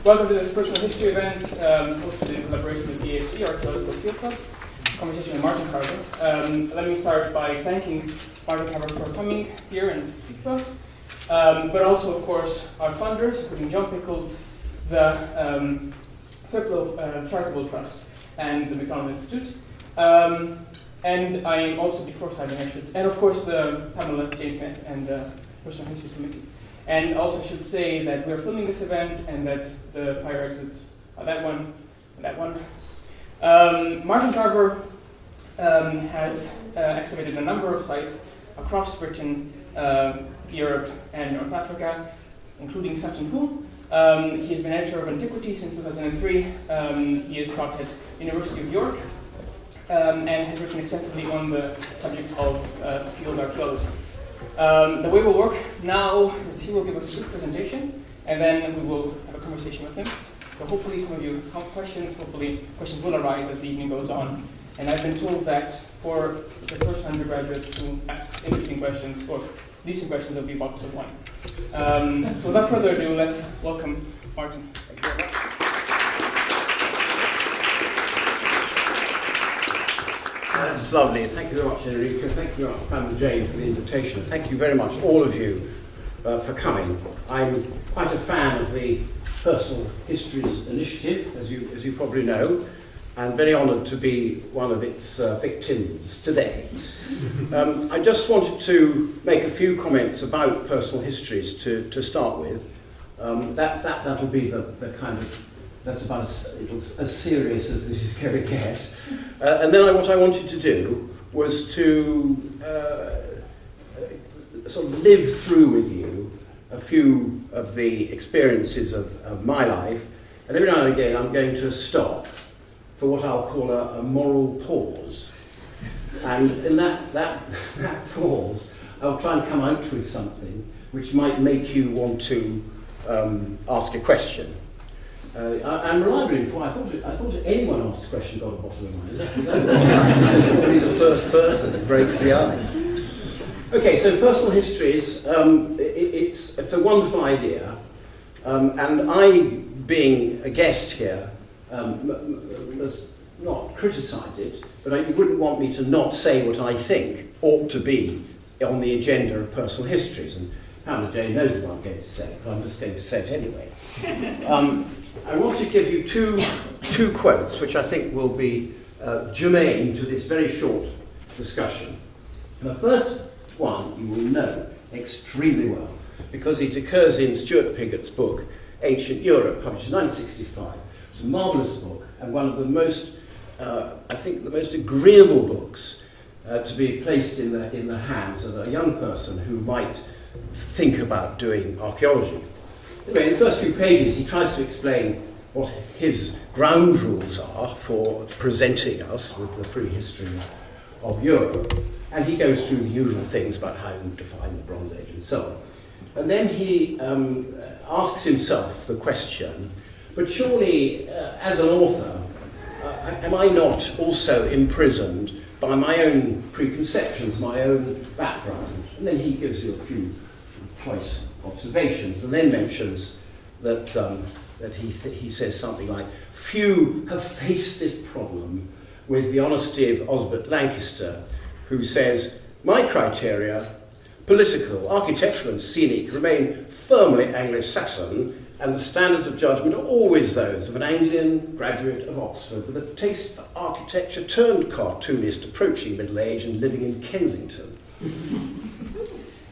Welcome to this personal history event hosted in collaboration with EHC, Archaeological Field Club, conversation with Martin Carver. Let me start by thanking Martin Carver for coming here and speak to us, but also, of course, our funders, including John Pickles, the Circle of Charitable Trust, and the McDonald Institute. And I am also, before starting, and of course, the Pamela Jane Smith and the Personal Histories Committee. And also should say that we're filming this event and that the fire exits are that one and that one. Martin Carver has excavated a number of sites across Britain, Europe, and North Africa, including Sutton Hoo. He has been editor of Antiquity since 2003. He has taught at University of York and has written extensively on the subject of field archaeology. The way we'll work now is he will give us a quick presentation, and then we will have a conversation with him. So hopefully some of you have questions. Hopefully questions will arise as the evening goes on. And I've been told that for the first undergraduates who ask interesting questions or decent questions, there'll be bottles of wine. So without further ado, let's welcome Martin. Thank you very much. That's lovely. Thank you very much, Enrico. Thank you very much, Pam and Jane, for the invitation. Thank you very much, all of you, for coming. I'm quite a fan of the Personal Histories Initiative, as you probably know, and very honoured to be one of its victims today. I just wanted to make a few comments about personal histories to start with. That'll be the kind of, that's about as serious as this is going to get. And then what I wanted to do was to sort of live through with you a few of the experiences of my life. And every now and again I'm going to stop for what I'll call a moral pause. And in that pause, I'll try and come out with something which might make you want to ask a question. I'm reliably informed. I thought if anyone asked a question got a bottle of wine. It's probably the first person that breaks the ice. Okay, so personal histories, it's a wonderful idea. And I, being a guest here, must not criticise it, but you wouldn't want me to not say what I think ought to be on the agenda of personal histories. And Pamela Jane knows what I'm going to say, but I'm just going to say it anyway. I want to give you two quotes, which I think will be germane to this very short discussion. The first one you will know extremely well, because it occurs in Stuart Piggott's book, Ancient Europe, published in 1965. It's a marvellous book, and one of the most, I think, the most agreeable books to be placed in the hands of a young person who might think about doing archaeology. Anyway, in the first few pages, he tries to explain what his ground rules are for presenting us with the prehistory of Europe. And he goes through the usual things about how you define the Bronze Age and so on. And then he asks himself the question, but surely, as an author, am I not also imprisoned by my own preconceptions, my own background? And then he gives you a few choice observations, and then mentions that he says something like, few have faced this problem with the honesty of Osbert Lancaster, who says, my criteria, political, architectural and scenic, remain firmly Anglo-Saxon, and the standards of judgment are always those of an Anglian graduate of Oxford with a taste for architecture turned cartoonist approaching middle age and living in Kensington.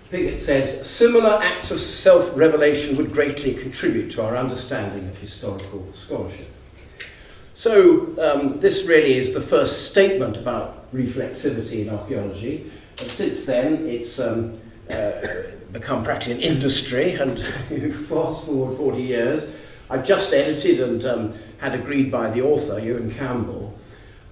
Piggott says, similar acts of self-revelation would greatly contribute to our understanding of historical scholarship. So this really is the first statement about reflexivity in archaeology. And since then, it's become practically an industry, and fast forward 40 years, I've just edited and had agreed by the author, Ewan Campbell,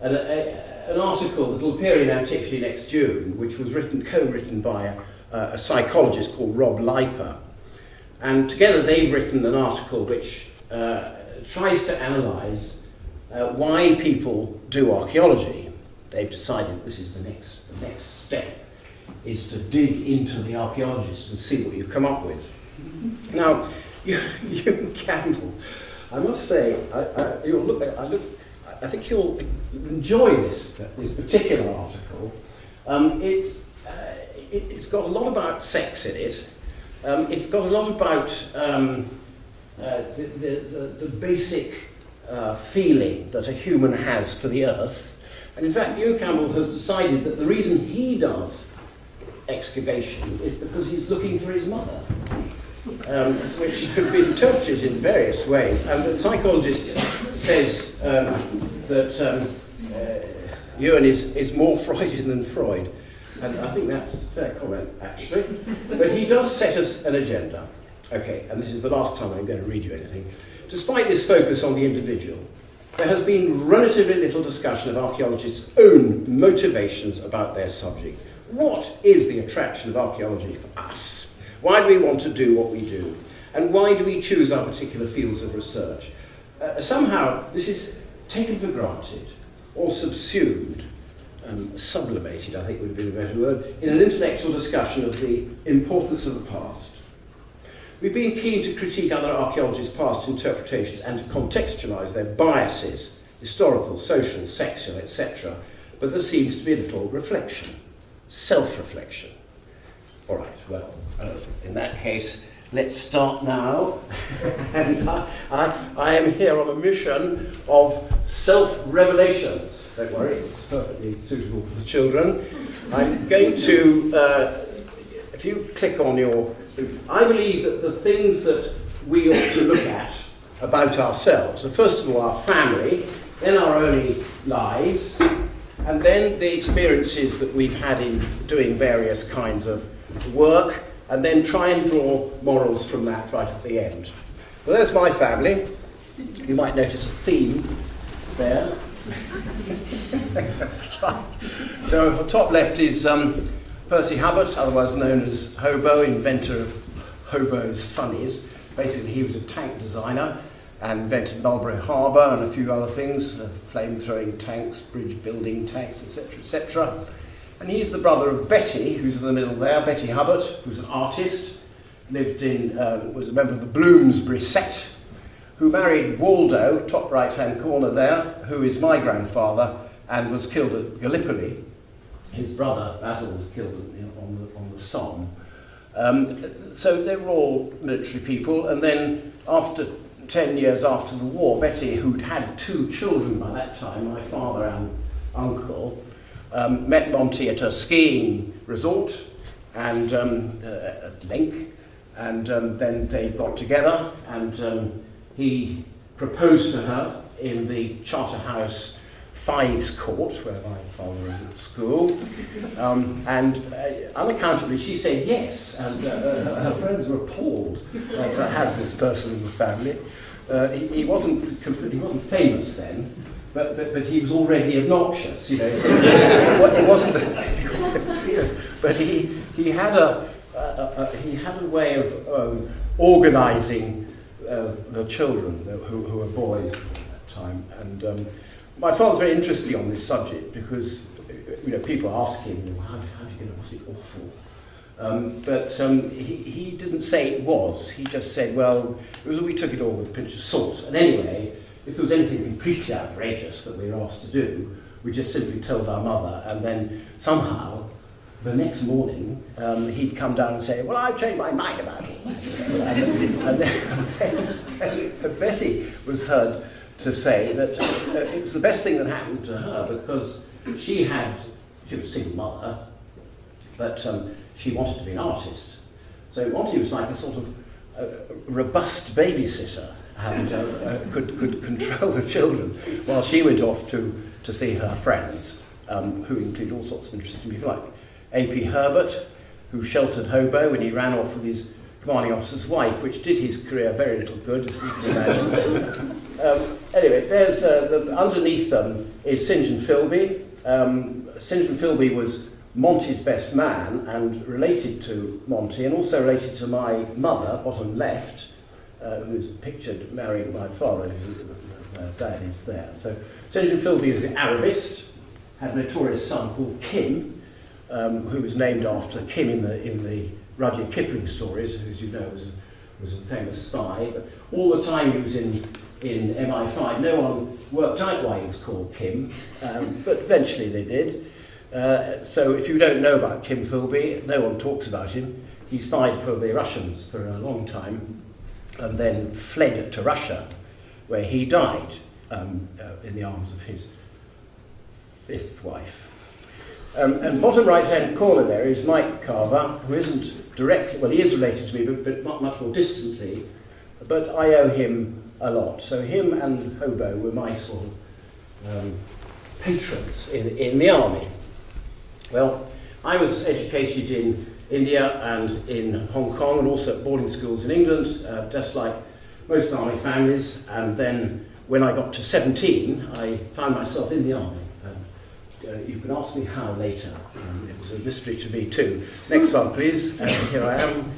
an article that will appear in Antiquity next June, which was co-written by a psychologist called Rob Leiper. And together they've written an article which tries to analyse why people do archaeology. They've decided this is the next step, is to dig into the archaeologists and see what you come up with. Now, Ewan Campbell, I must say, I think you'll enjoy this particular article. It's got a lot about sex in it. It's got a lot about the basic feeling that a human has for the earth. And in fact, Hugh Campbell has decided that the reason he does excavation is because he's looking for his mother, which could be interpreted in various ways. And the psychologist says that Ewan is more Freudian than Freud. And I think that's a fair comment, actually. But he does set us an agenda. Okay, and this is the last time I'm going to read you anything. Despite this focus on the individual, there has been relatively little discussion of archaeologists' own motivations about their subject. What is the attraction of archaeology for us? Why do we want to do what we do? And why do we choose our particular fields of research? Somehow, this is taken for granted, or subsumed, sublimated, I think would be the better word, in an intellectual discussion of the importance of the past. We've been keen to critique other archaeologists' past interpretations and to contextualise their biases, historical, social, sexual, etc. But there seems to be a little reflection, self-reflection. All right, well, in that case, let's start now. And I am here on a mission of self-revelation. Don't worry, it's perfectly suitable for the children. I'm going to, if you click on your... I believe that the things that we ought to look at about ourselves are, first of all, our family, then our early lives, and then the experiences that we've had in doing various kinds of work, and then try and draw morals from that right at the end. Well, there's my family. You might notice a theme there. So, top left is Percy Hubbard, otherwise known as Hobo, inventor of Hobo's funnies. Basically, he was a tank designer and invented Mulberry Harbour and a few other things, flame-throwing tanks, bridge-building tanks, etc., etc. And he's the brother of Betty, who's in the middle there, Betty Hubbard, who's an artist, was a member of the Bloomsbury set, who married Waldo, top right-hand corner there, who is my grandfather, and was killed at Gallipoli. His brother, Basil, was killed on the Somme. So they were all military people, and then 10 years after the war, Betty, who'd had 2 children by that time, my father and uncle, met Monty at a skiing resort and at Link, and then they got together, and he proposed to her in the Charterhouse Fives Court, where my father was at school, and unaccountably she said yes, and her friends were appalled to have this person in the family. He wasn't famous then, but he was already obnoxious, you know. It wasn't. But he had a way of organising the children who were boys at that time, and my father's very interesting on this subject because people ask him, how do you get it? Was it awful? But he didn't say it was. He just said, well, we took it all with a pinch of salt. And anyway, if there was anything completely outrageous that we were asked to do, we just simply told our mother, and then somehow the next morning he'd come down and say, well, I've changed my mind about it. and then Betty was heard to say that it was the best thing that happened to her because she was a single mother, but she wanted to be an artist. So Monty was like a sort of robust babysitter and could control the children while she went off to see her friends, who include all sorts of interesting people like A.P. Herbert, who sheltered Hobo when he ran off with his commanding officer's wife, which did his career very little good, as you can imagine. Anyway, there's underneath them is St John Philby. St John Philby was Monty's best man and related to Monty, and also related to my mother, bottom left, who's pictured marrying my father, whose dad is there. So St John Philby was the Arabist, had a notorious son called Kim, who was named after Kim in the Rudyard Kipling stories, who, as you know, was a famous spy. But all the time he was in in MI5. No one worked out why he was called Kim, but eventually they did. So if you don't know about Kim Philby, no one talks about him. He spied for the Russians for a long time and then fled to Russia, where he died in the arms of his fifth wife. And bottom right-hand corner there is Mike Carver, who isn't directly, well, he is related to me, but not much more distantly, but I owe him a lot. So him and Hobo were my sort of patrons in the army. Well, I was educated in India and in Hong Kong, and also at boarding schools in England, just like most army families. And then when I got to 17, I found myself in the army. You can ask me how later. It was a mystery to me too. Next one, please. Here I am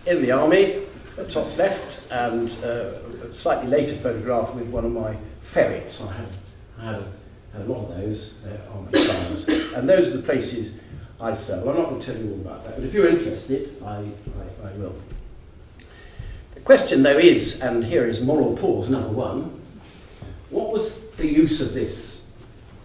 in the army, top left, and a slightly later photograph with one of my ferrets. I had a lot of those on my cars. And those are the places I serve. I'm not going to tell you all about that, but if you're interested, I will. The question, though, is, and here is moral pause number one, what was the use of this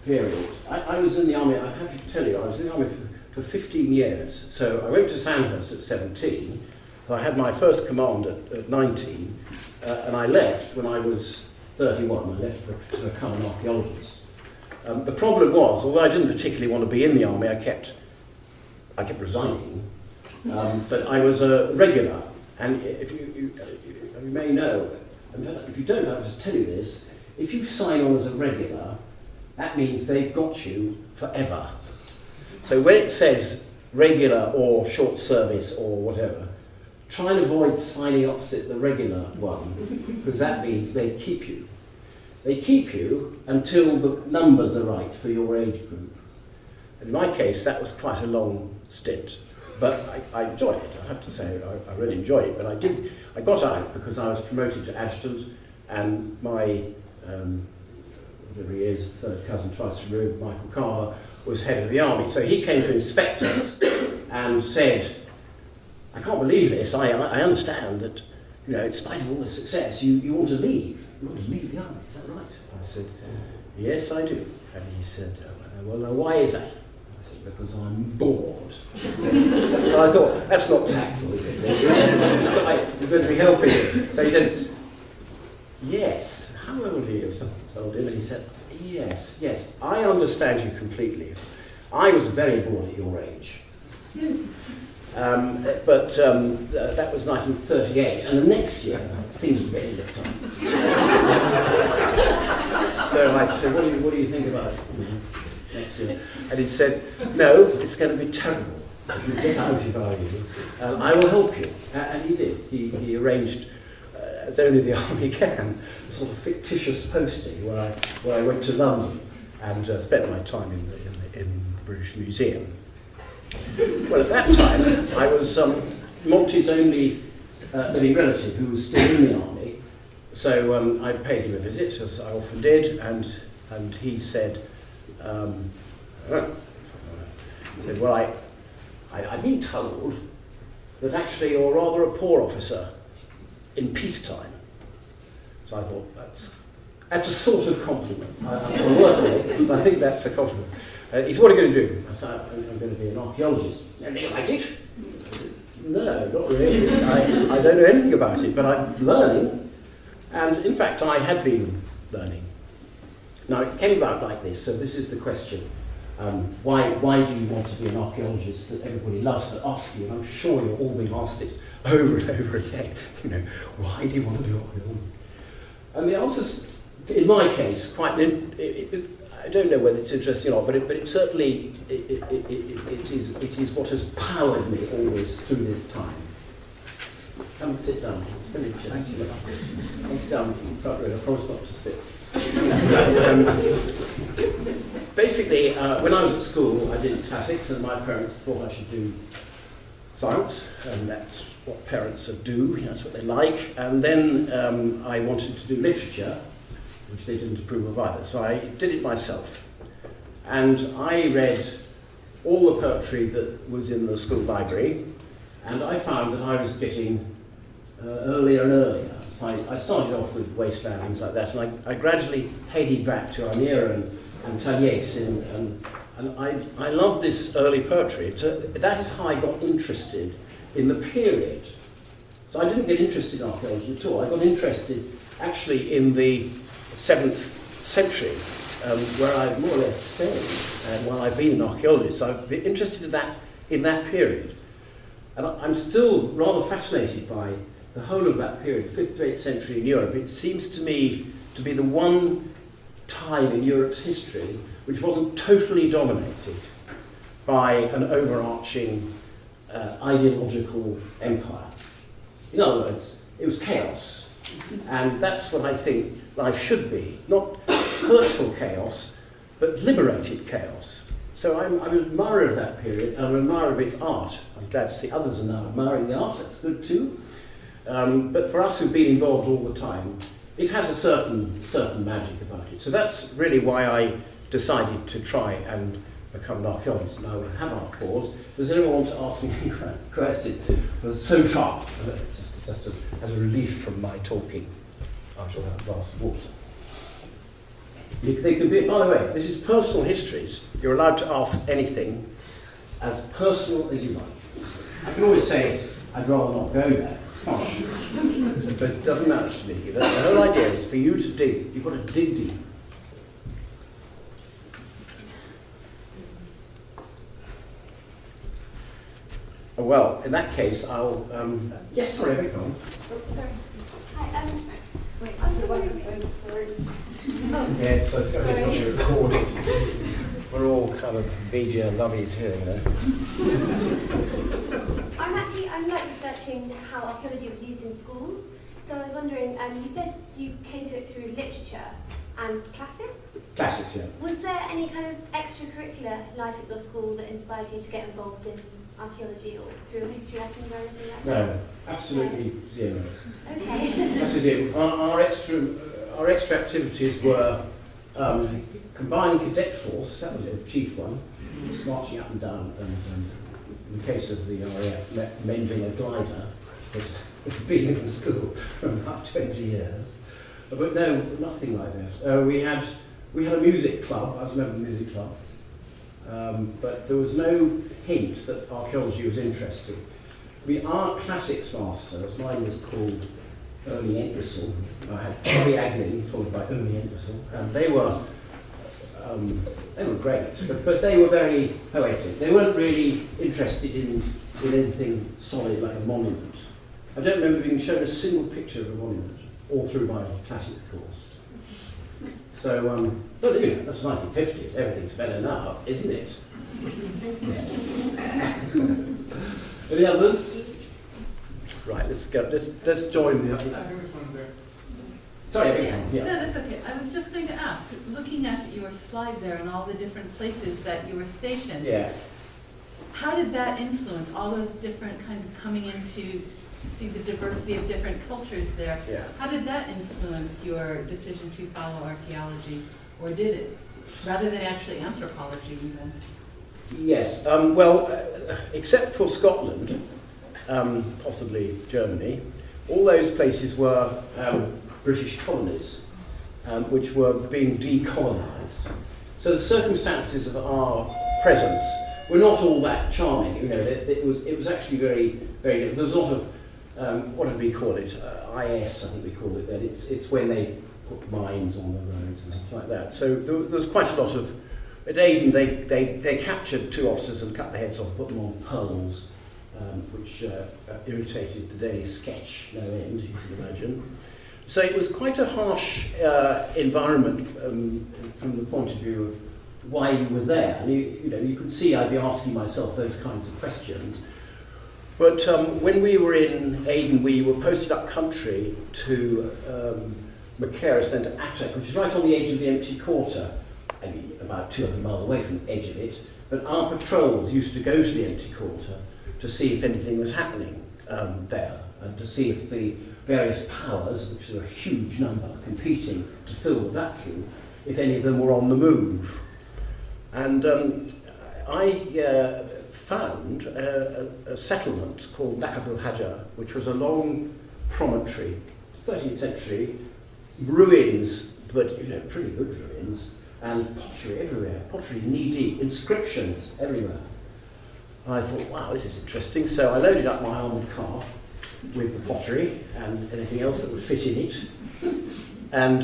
period? I was in the army, I have to tell you, I was in the army for 15 years. So I went to Sandhurst at 17, so I had my first command at 19, and I left when I was 31. I left to become an archaeologist. The problem was, although I didn't particularly want to be in the army, I kept resigning, but I was a regular. And if you may know, if you don't, I'll just tell you this, if you sign on as a regular, that means they've got you forever. So when it says regular or short service or whatever, try and avoid signing opposite the regular one, because that means they keep you. They keep you until the numbers are right for your age group. In my case, that was quite a long stint, but I enjoyed it. I have to say, I really enjoyed it. But I got out because I was promoted to adjutant, and my whatever he is, third cousin twice removed, Michael Carver, was head of the army. So he came to inspect us and said, "I can't believe this. I understand that, in spite of all the success, you want to leave. You want to leave the army. Is that right?" I said, "Yes, I do." And he said, "Well, now why is that?" I said, "Because I'm bored." And I thought, that's not tactful, is it? He's meant to be helping him. So he said, "Yes, how old are you?" I told him, and he said, yes, I understand you completely. I was very bored at your age. But that was 1938, and the next year, things really looked up. So I said, what do you think about it next year? And he said, "No, it's going to be terrible. If you get out if I were you, I will help you." And he did. He arranged, as only the army can, a sort of fictitious posting where I went to London and spent my time in the British Museum. Well, at that time, I was Monty's only living relative who was still in the army, so I paid him a visit, as I often did, and he said, "Well, I've been told that actually you're rather a poor officer in peacetime." So I thought, that's a sort of compliment. I'll work with it, but I think that's a compliment. He said, "What are you going to do?" I said, "I'm going to be an archaeologist." "Anything like it?" I said, "No, not really. I don't know anything about it, but I'm learning." And in fact, I had been learning. Now, it came about like this, so this is the question. Why do you want to be an archaeologist that everybody loves to ask you? And I'm sure you're all being asked it over and over again. Why do you want to do archaeology? And the answer's, in my case, quite... I don't know whether it's interesting or not, but it certainly it is what has powered me always through this time. Come and sit down. Sit down in front row. I promise not to spit. Basically, when I was at school, I did classics, and my parents thought I should do science, and that's what parents do. That's what they like. And then I wanted to do literature, which they didn't approve of either. So I did it myself. And I read all the poetry that was in the school library, and I found that I was getting earlier and earlier. So I started off with wasteland, things like that, and I gradually headed back to Amira and Taliesin, and I love this early poetry. That is how I got interested in the period. So I didn't get interested in archaeology at all. I got interested actually in the 7th century, where I more or less stayed, while I've been an archaeologist. So I've been interested in that period. And I'm still rather fascinated by the whole of that period, 5th to 8th century in Europe. It seems to me to be the one time in Europe's history which wasn't totally dominated by an overarching ideological empire. In other words, it was chaos. And that's what I think life should be. Not hurtful chaos, but liberated chaos. So I'm an admirer of that period, and I'm an admirer of its art. I'm glad to see others are now admiring the art, that's good too. But for us who've been involved all the time, it has a certain magic about it. So that's really why I decided to try and become an archaeologist. Now we'll have our pause. Does anyone want to ask me any questions? Well, so far, just as a relief from my talking, I shall have a glass of water. They can be, by the way, this is personal histories. You're allowed to ask anything as personal as you like. I can always say, I'd rather not go there. But it doesn't matter to me. The whole idea is for you to dig. You've got to dig deep. Well, in that case, I'll... yes, sorry, I beg your pardon. Oh, sorry. Hi, wait, I'm so sorry. Yes, so it's going to be recorded. We're all kind of media lovies here, you know. I'm like researching how archaeology was used in schools. So I was wondering, you said you came to it through literature and classics? Classics, yeah. Was there any kind of extracurricular life at your school that inspired you to get involved in archaeology or through history lessons or anything like that? No, absolutely zero. Okay. Absolutely zero. Our extra activities were combined cadet force, that was the chief one, marching up and down, and in the case of the RAF, mending a glider, that had been in school for about 20 years. But no, nothing like that. We had a music club, I was a member of the music club, but there was no hint that archaeology was interesting. I mean, our classics master, as mine was called Ernie Entwistle, I had Bobby Agley, followed by Ernie Entwistle, and they were great, but they were very poetic. They weren't really interested in anything solid like a monument. I don't remember being shown a single picture of a monument all through my classics course. So, but you know, that's 1950s. Everything's better now, isn't it? Any others? Right, let's go. Let's join the other. Sorry, Yeah. yeah. No, that's okay. I was just going to ask, looking at your slide there and all the different places that you were stationed, Yeah. how did that influence all those different kinds of coming into, see the diversity of different cultures there? Yeah. How did that influence your decision to follow archaeology, or did it, rather than actually anthropology even? Yes. Well, except for Scotland, possibly Germany, all those places were British colonies, which were being decolonised. So the circumstances of our presence were not all that charming. You know, it was actually very, very different. There was a lot of what did we call it? IS, I think we called it then. It's when they put mines on the roads and things like that. So there was quite a lot of. At Aden, they captured 2 officers and cut their heads off, put them on poles, which irritated the daily sketch no end, you can imagine. So it was quite a harsh environment from the point of view of why you were there. And you could see I'd be asking myself those kinds of questions. But when we were in Aden, we were posted up country to Macaris, then to Atak, which is right on the edge of the empty quarter, maybe about 200 miles away from the edge of it. But our patrols used to go to the empty quarter to see if anything was happening there, and to see if the various powers, which are a huge number, competing to fill the vacuum, if any of them were on the move. And I found a settlement called Nakab el Hajar, which was a long promontory, 13th century ruins, but pretty good ruins, and pottery everywhere, pottery knee-deep, inscriptions everywhere. I thought, wow, this is interesting. So I loaded up my armoured car with the pottery and anything else that would fit in it, and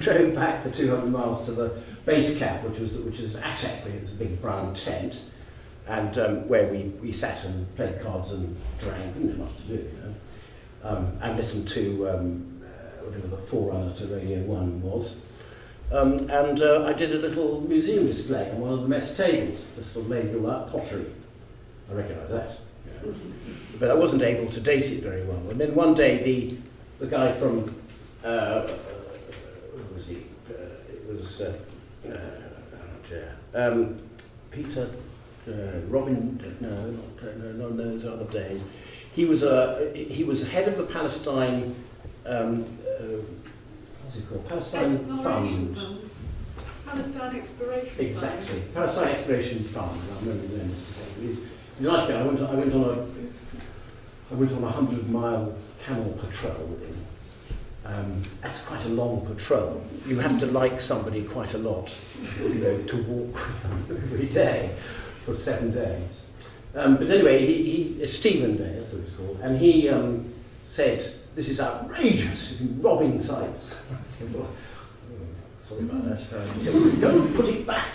drove back the 200 miles to the base camp, which is Attic. It was a big brown tent, and where we sat and played cards and drank. Didn't have much to do, and listened to whatever the forerunner to Radio 1 was. And I did a little museum display on one of the mess tables, just sort of laid all that pottery. I recognise that. But I wasn't able to date it very well. And then one day the guy from, who was he? It was Peter, Robin, no, those other days. He was head of the Palestine, what's it called? Palestine Fund. Palestine Exploration Fund. Exactly, Palestine Exploration Fund. I remember then. He's a nice guy. I went on a 100-mile camel patrol with him. That's quite a long patrol. You have to like somebody quite a lot, to walk with them every day for 7 days. But anyway, he Stephen Day, that's what it's called, and he said, "This is outrageous, you've been robbing sites." I said, "Well, sorry about that." He said, "Well, don't put it back."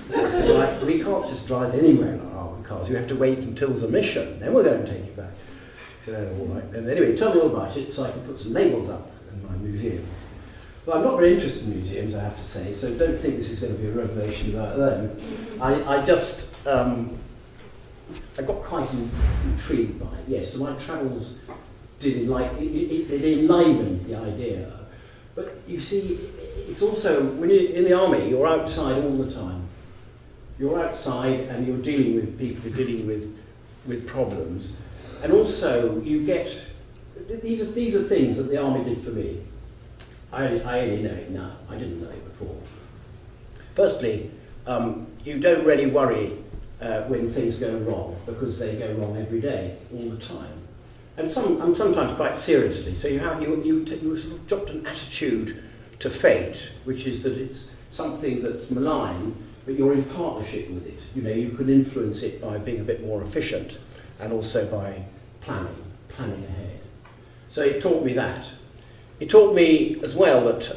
I said, "Like, we can't just drive anywhere in our armoured cars. You have to wait until there's a mission, then we'll go and take it back." I said, "Oh, all right." And anyway, he told me all about it, so I could put some labels up in my museum. Well, I'm not very interested in museums, I have to say, so don't think this is going to be a revelation about them. I just, I got quite intrigued by it, yes. So my travels did enliven the idea. But you see, it's also, when you're in the army, you're outside all the time. You're outside and you're dealing with people, you're dealing with problems. And also, you get, these are things that the army did for me. I only know it now. I didn't know it before. Firstly, you don't really worry when things go wrong, because they go wrong every day, all the time, and sometimes quite seriously. So you sort of adopt an attitude to fate, which is that it's something that's malign, but you're in partnership with it. You can influence it by being a bit more efficient, and also by planning ahead. So it taught me that. It taught me as well that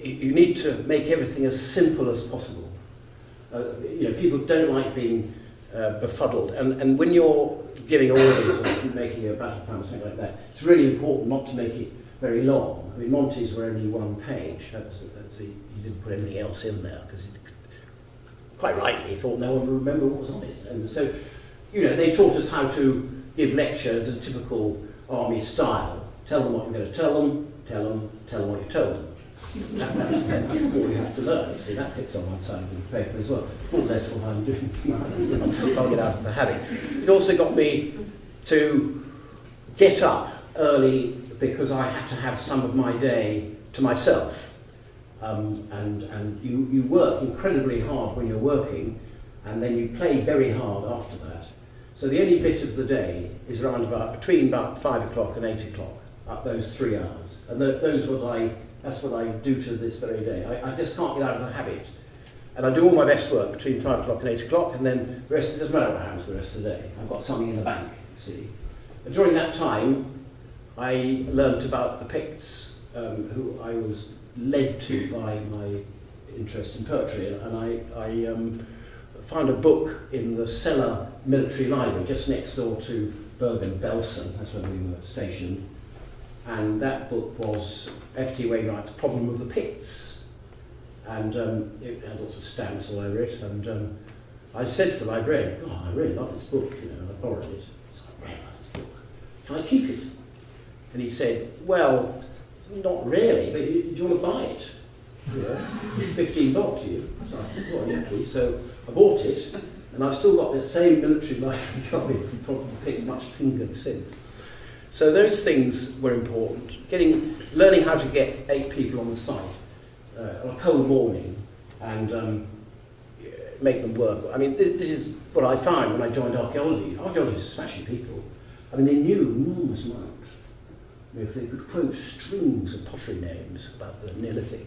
you need to make everything as simple as possible. People don't like being befuddled, and when you're giving orders or making a battle plan or something like that, it's really important not to make it very long. I mean, Monty's were only one page. He didn't put anything else in there because quite rightly he thought no one would remember what was on it. And so, they taught us how to give lectures in typical army style. Tell them what you're going to tell them what you told them. That's all you have to learn. You see, that fits on one side of the paper as well. More or less what I'm doing tonight. I'll get out of the habit. It also got me to get up early because I had to have some of my day to myself. And you work incredibly hard when you're working, and then you play very hard after that. So the only bit of the day is between about 5 o'clock and 8 o'clock, up those 3 hours. And that's what I do to this very day. I just can't get out of the habit. And I do all my best work between 5 o'clock and 8 o'clock, and then the rest, it doesn't matter what happens the rest of the day. I've got something in the bank, you see. And during that time, I learnt about the Picts, who I was led to by my interest in poetry, and I found a book in the cellar military library just next door to Bergen-Belsen. That's where we were stationed. And that book was F.T. Wainwright's Problem of the Picts. And it had lots of stamps all over it. And I said to the librarian, "Oh, I really love this book, I borrowed it." So I really love this book. Can I keep it? And he said, "Well, not really, but do you want to buy it? $15 to you." So I said, "Well, yeah, please." So I bought it, and I've still got the same military library copy from Problem of the Picts, much fingered since. So those things were important. Learning how to get 8 people on the site on a cold morning and make them work. I mean, this is what I found when I joined archaeology. Archaeologists are smashing people. I mean, they knew enormous amounts. They could quote strings of pottery names about the Neolithic.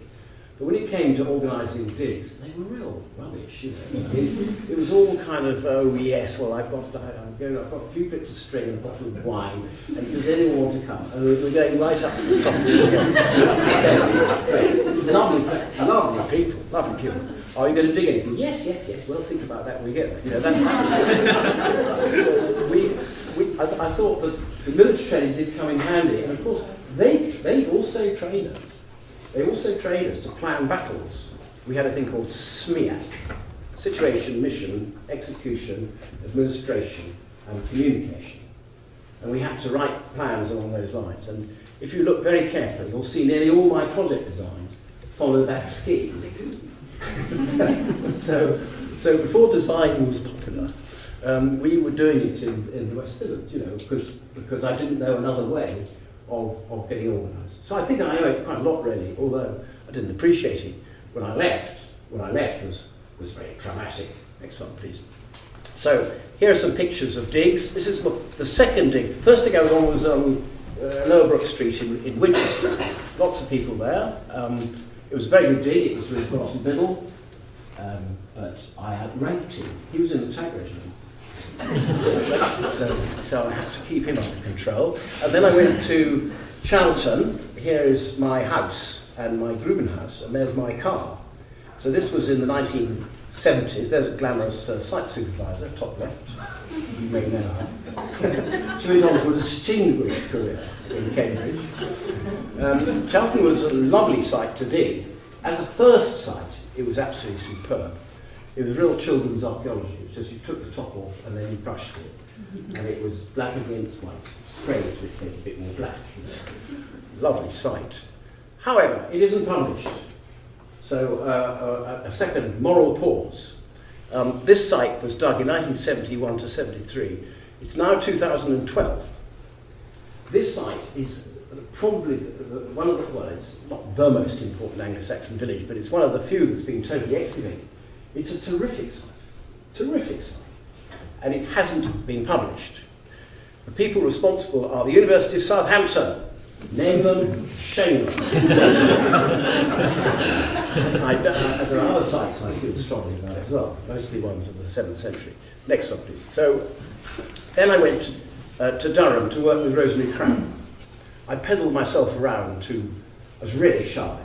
But when it came to organising digs, they were real rubbish. It was all kind of, oh yes, well I've got a few bits of string and a bottle of wine, and does anyone want to come? And we're going right up to the top of this hill. Lovely people. Are you going to dig anything? Yes. Well, think about that when we get there. So I thought that the military training did come in handy, and of course they also trained us. They also trained us to plan battles. We had a thing called SMEAC, Situation, Mission, Execution, Administration, and Communication. And we had to write plans along those lines. And if you look very carefully, you'll see nearly all my project designs follow that scheme. So before design was popular, we were doing it in the West Midlands, because I didn't know another way of getting organised. So I think I owe it quite a lot, really, although I didn't appreciate it when I left. When I left was very traumatic. Next one, please. So here are some pictures of digs. This is the second dig. First dig I was on was Lower Brook Street in Winchester. Lots of people there. It was a very good dig. It was with Martin Biddle, but I outranked him. He was in the tag regiment. So I had to keep him under control. And then I went to Charlton. Here is my house and my Gruben house, and there's my car. So this was in the 1970s. There's a glamorous site supervisor, top left. You may know her. She went on to a distinguished career in Cambridge. Charlton was a lovely site to dig. As a first site, it was absolutely superb. It was real children's archaeology. It was just you took the top off and then you brushed it. And it was black against white, sprayed to make it a bit more black. Lovely site. However, it isn't published. So a second moral pause. This site was dug in 1971 to 73. It's now 2012. This site is probably one of the, well, it's not the most important Anglo-Saxon village, but it's one of the few that's been totally excavated. It's a terrific site, and it hasn't been published. The people responsible are the University of Southampton. Name them, shame them. There are other sites I feel strongly about as well, mostly ones of the 7th century. Next one, please. So then I went to Durham to work with Rosemary Cram. I pedalled myself around I was really shy.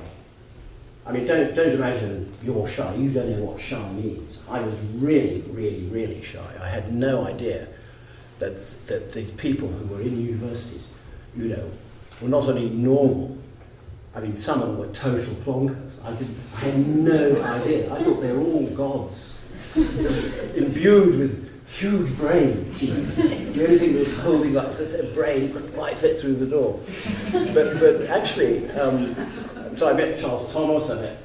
I mean, don't imagine you're shy. You don't know what shy means. I was really, really, really shy. I had no idea that these people who were in universities, were not only normal. I mean, some of them were total plonkers. I had no idea. I thought they were all gods, imbued with huge brains. The only thing that was holding up was their brain couldn't quite fit through the door. But actually. So I met Charles Thomas, I met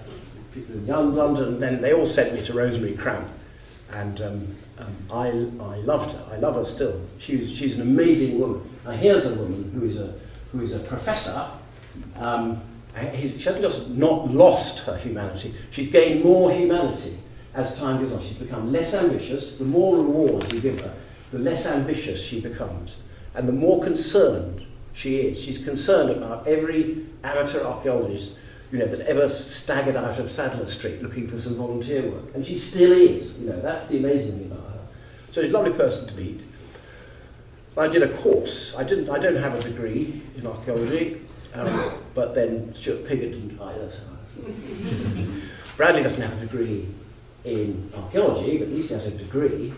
people in young London, and then they all sent me to Rosemary Cramp. And I loved her. I love her still. She's an amazing woman. Now here's a woman who is a professor. She hasn't just not lost her humanity, she's gained more humanity as time goes on. She's become less ambitious. The more rewards you give her, the less ambitious she becomes. And the more concerned she is. She's concerned about every amateur archaeologist, that ever staggered out of Sadler Street looking for some volunteer work. And she still is. That's the amazing thing about her. So she's a lovely person to meet. I did a course. I don't have a degree in archaeology, but then Stuart Piggott didn't either. Bradley doesn't have a degree in archaeology, but at least he has a degree.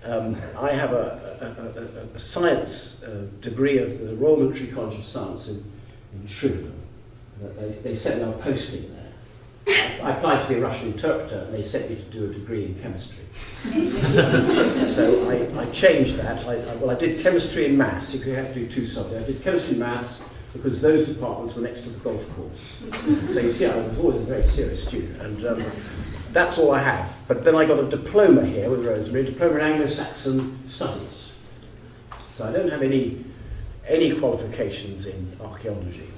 I have a science degree of the Royal Military College of Science in Shrivenham. They sent me on posting there. I applied to be a Russian interpreter, and they sent me to do a degree in chemistry. So I changed that. I did chemistry and maths. You have to do two subjects. I did chemistry and maths because those departments were next to the golf course. So you see, I was always a very serious student, and that's all I have. But then I got a diploma here with Rosemary, a diploma in Anglo-Saxon Studies. So I don't have any qualifications in archaeology.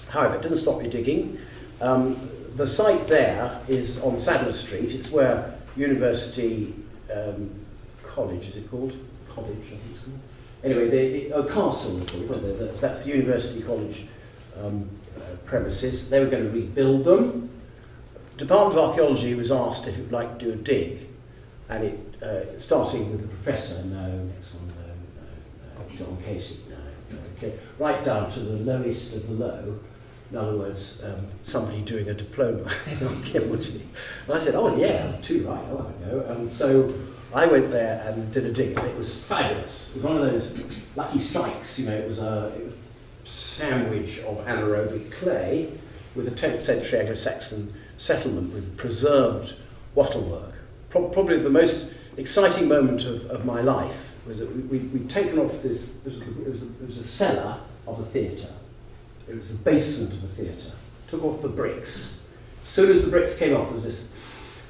However, it didn't stop me digging. The site there is on Sadler Street. It's where University College, is it called? College, I think it's called. Anyway, castle, that's the University College premises. They were going to rebuild them. The Department of Archaeology was asked if it would like to do a dig, and it starting with the professor, no, next one, no, John Casey, no, okay, right down to the lowest of the low. In other words, somebody doing a diploma in archaeology. And I said, oh yeah, too right, I'll have a go. And so I went there and did a dig, and it was fabulous. It was one of those lucky strikes, it was a sandwich of anaerobic clay with a 10th century Anglo-Saxon settlement with preserved wattlework. Probably the most exciting moment of my life was that we'd taken off this, it was a cellar of a theatre. It was the basement of the theatre. Took off the bricks. As soon as the bricks came off, there was this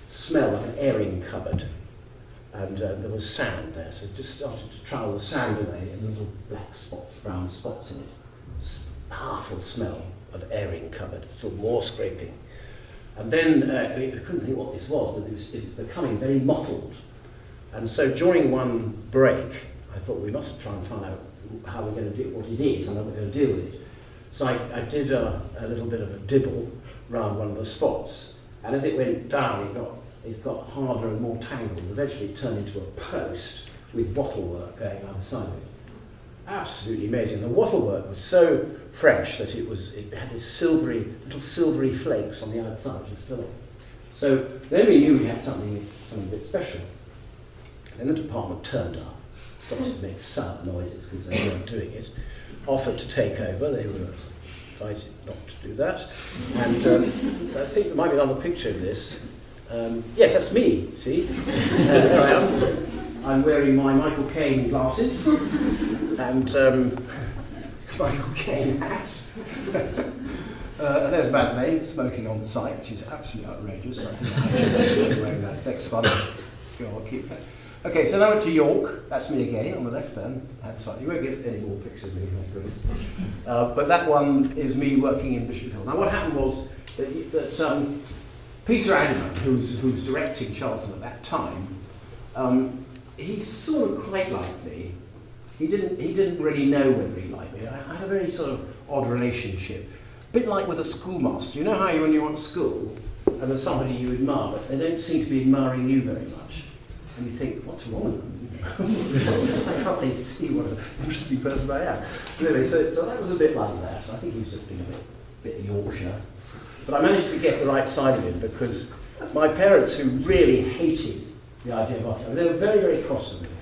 smell like an airing cupboard. And there was sand there, so it just started to trowel the sand away and little black spots, brown spots in it. Powerful smell of airing cupboard, still more scraping. And then I couldn't think what this was, but it was becoming very mottled. And so during one break, I thought we must try and find out how we're going to do what it is and how we're going to deal with it. So I did a little bit of a dibble round one of the spots, and as it went down, it got harder and more tangled. Eventually, it turned into a post with wattlework going either side of it. Absolutely amazing. The wattlework was so fresh that it had this little silvery flakes on the outside, which was still on. So then we knew we had something a bit special. Then the department turned up, started to make sound noises because they weren't doing it. Offered to take over. They were invited not to do that. And I think there might be another picture of this. Yes, that's me, see? There I am. I'm wearing my Michael Caine glasses and Michael Caine hat. And there's Madeleine smoking on site, which is absolutely outrageous. I think I should be wearing that next one. I'll keep that. Okay, so now to York. That's me again on the left then. You won't get any more pictures of me, thank goodness. But that one is me working in Bishop Hill. Now what happened was that Peter Adman, who was directing Charlton at that time, he sort of quite liked me. He didn't really know whether he liked me. I had a very sort of odd relationship. A bit like with a schoolmaster. You know how when you're at school and there's somebody you admire, but they don't seem to be admiring you very much. And you think, what's wrong with them? Why can't they see what an interesting person I am? Anyway, so that was a bit like that. So I think he was just being a bit Yorkshire. But I managed to get the right side of him because my parents, who really hated the idea of archaeology, they were very, very cross with me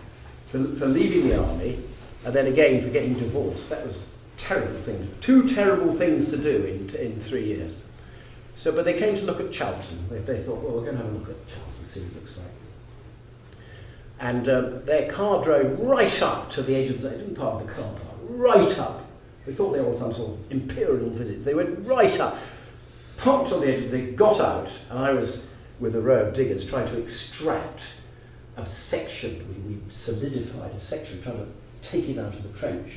for leaving the army and then again for getting divorced. That was a terrible thing. 2 terrible things to do in 3 years. But they came to look at Charlton. They thought, well, we're going to have a look at Charlton, see what it looks like. And their car drove right up to the edge of the... They didn't park the car park, right up. They thought they were on some sort of imperial visits. They went right up, parked on the edge, they got out, and I was with a row of diggers trying to extract a section. We solidified a section, trying to take it out of the trench.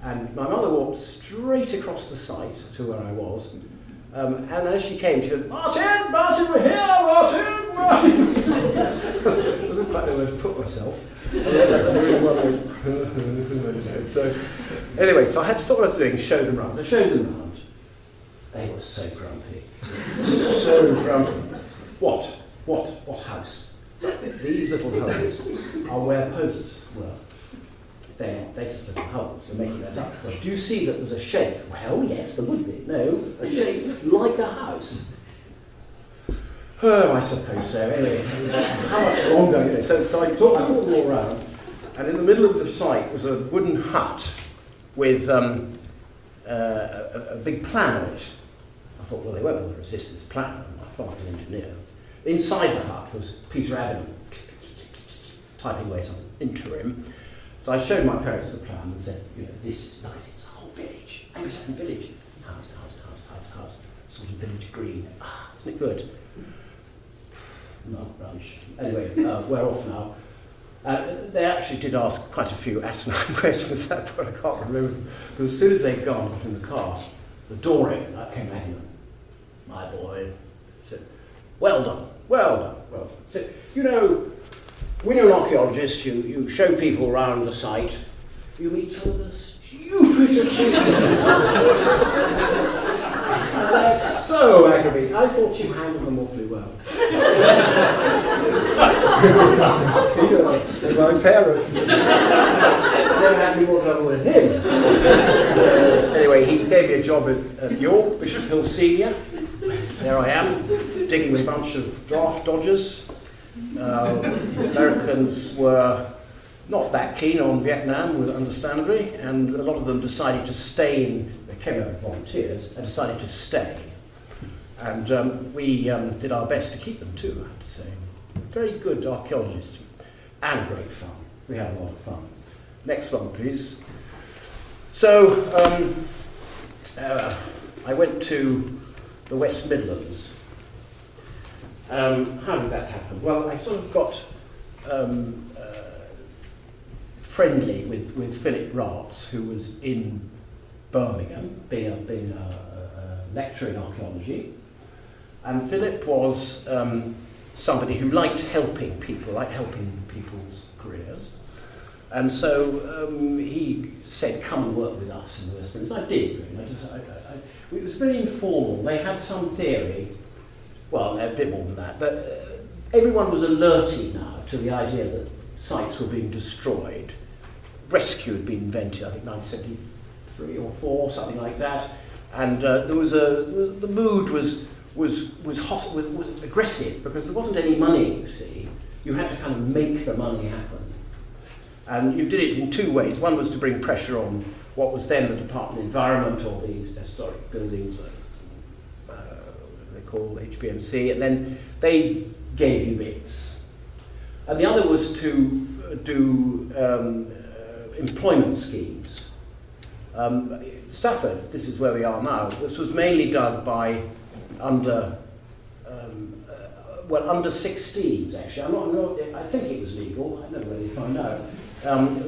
And my mother walked straight across the site to where I was, and as she came, she said, Martin, we're here, Martin! I didn't quite know where to put myself. So, anyway, so I had to stop what I was doing and show them around. I showed them around. They were so grumpy. So grumpy. What house? These little holes are where posts were. They're just little holes. You're making that up. Well, do you see that there's a shape? Well, yes, there would be. No, a shape like a house. Oh, I suppose so. Anyway, how much longer? So I talked them all around, and in the middle of the site was a wooden hut with a big plan on it. I thought, well, they won't be able to resist this plan. My father's an engineer. Inside the hut was Peter Adman typing away some interim. So I showed my parents the plan and said, this is, look at it, it's a whole village, Anglo-Saxon village. House, sort of village green. Isn't it good? Not rubbish. Anyway, we're off now. They actually did ask quite a few asinine questions at that point, I can't remember them. But as soon as they'd gone, got in the car, the door opened, out came Adman. My boy said, well done. Said, when you're an archaeologist, you show people around the site, you meet some of the stupidest people. They're so aggravating. I thought you handled them awfully well. They're my parents. Never had any more trouble with him. Anyway, he gave me a job at York, Bishop Hill Senior. There I am, digging with a bunch of draft dodgers. Americans were not that keen on Vietnam, understandably, and a lot of them decided to stay they came out as volunteers, and decided to stay. And we did our best to keep them too, I have to say. Very good archaeologists, and great fun. We had a lot of fun. Next one, please. So, I went to the West Midlands. How did that happen? Well, I sort of got friendly with Philip Ratz, who was in Birmingham, being a lecturer in archaeology. And Philip was somebody who liked helping people, liked helping people's careers. And so he said, come and work with us in the West Midlands. I did, really. It was very informal. They had some theory, well, a bit more than that everyone was alerted now to the idea that sites were being destroyed. Rescue had been invented, I think 1973 or 4, something like that. And there was the mood was aggressive because there wasn't any money, you see. You had to kind of make the money happen. And you did it in two ways. One was to bring pressure on what was then the Department of Environment, or these historic buildings, they call HBMC, and then they gave you bits. And the other was to do employment schemes. Stafford, this is where we are now, this was mainly done by under 16s, actually. I think it was legal, I never really found out.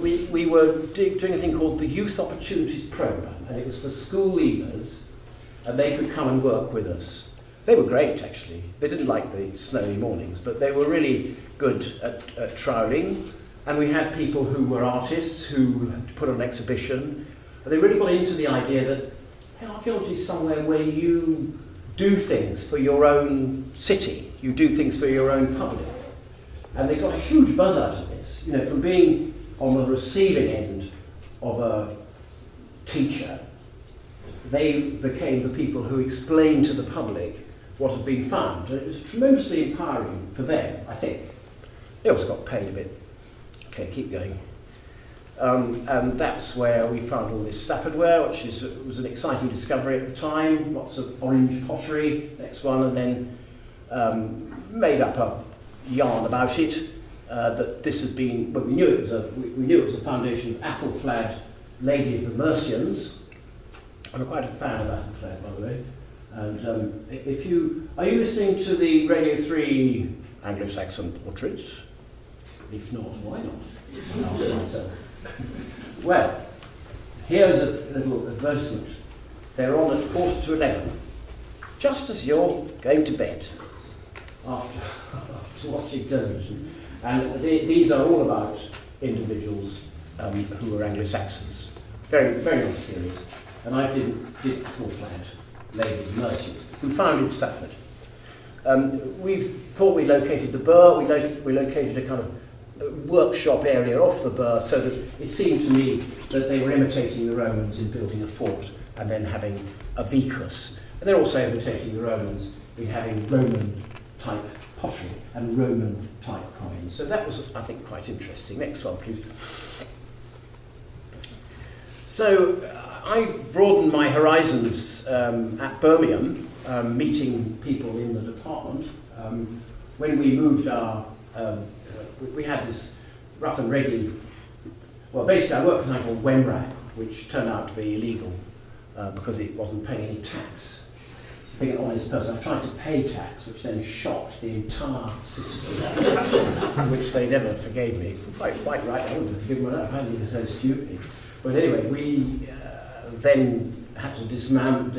We were doing a thing called the Youth Opportunities Programme, and it was for school leavers, and they could come and work with us. They were great, actually. They didn't like the snowy mornings, but they were really good at troweling. And we had people who were artists who had put on an exhibition. And they really got into the idea that archaeology is somewhere where you do things for your own city. You do things for your own public. And they got a huge buzz out of this. You know, from being on the receiving end of a teacher, they became the people who explained to the public what had been found. And it was tremendously empowering for them, I think. They also got paid a bit. Okay, keep going. And that's where we found all this Stafford ware, which was an exciting discovery at the time. Lots of orange pottery, next one, and then made up a yarn about it. That this had been, well, we knew it was a foundation of Athelflaed, Lady of the Mercians. I'm quite a fan of Athelflaed, by the way. And are you listening to the Radio 3 Anglo-Saxon portraits? If not, why not? I'll say myself. Well, here's a little advertisement. They're on at 11:15, just as you're going to bed after watching television. And these are all about individuals who were Anglo-Saxons. Very, very nice series. And I did Athelflaed, Lady of the Mercians, who founded Stafford. We thought we located the Burr. We located a kind of workshop area off the Burr, so that it seemed to me that they were imitating the Romans in building a fort and then having a vicus. And they're also imitating the Romans in having Roman-type pottery and Roman-type coins. So that was, I think, quite interesting. Next one, please. So I broadened my horizons at Birmingham, meeting people in the department. When we moved we had this rough and ready, well, basically I worked for something called WEMRAP, which turned out to be illegal because it wasn't paying any tax. Being an honest person, I tried to pay tax, which then shocked the entire system, which they never forgave me. Quite right, I wouldn't have forgiven myself, I think they're so stupid. But anyway, we then had to dismember.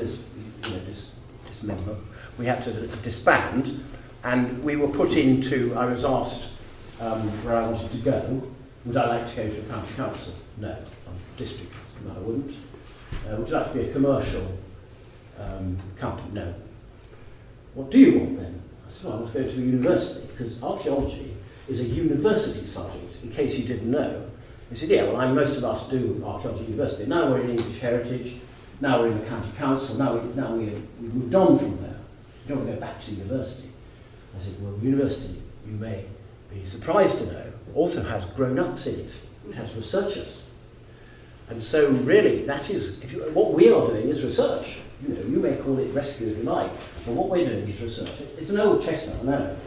We had to disband, and we were put into, I was asked where I wanted to go, Would I like to go to a county council? No. District? No, I wouldn't. Would you like to be a commercial company? No. What do you want then? I said, well, I want to go to a university, because archaeology is a university subject, in case you didn't know. He said, yeah, well, most of us do archaeology at university. Now we're in English Heritage, now we're in the county council, now we've moved on from there. You don't want to go back to university. I said, well, university, you may be surprised to know, also has grown-ups in it. It has researchers. And so really, that is, what we are doing is research. You may call it rescue if you like, but what we're doing is research. It's an old chestnut, I know.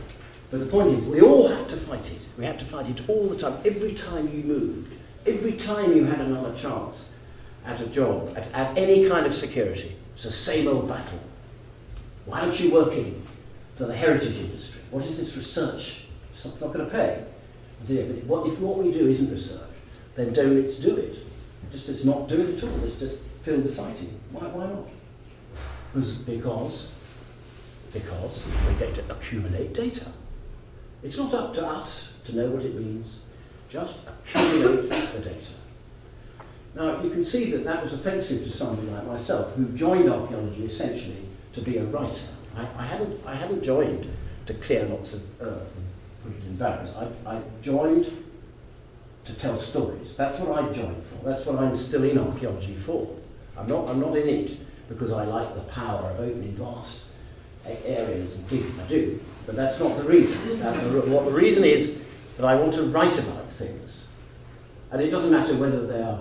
But the point is, we all had to fight it. We had to fight it all the time. Every time you moved, every time you had another chance at a job, at any kind of security, it's the same old battle. Why aren't you working for the heritage industry? What is this research? It's not going to pay. I say, yeah, but if what we do isn't research, then don't let's do it. Let's not do it at all. Let's just fill the siting. Why not? Because we're going to accumulate data. It's not up to us to know what it means. Just accumulate the data. Now, you can see that was offensive to somebody like myself, who joined archaeology essentially to be a writer. I hadn't joined to clear lots of earth and put it in barrels. I joined to tell stories. That's what I joined for. That's what I'm still in archaeology for. I'm not in it because I like the power of opening vast areas and digging. I do, but that's not the reason. What the reason is that I want to write about things, and it doesn't matter whether they are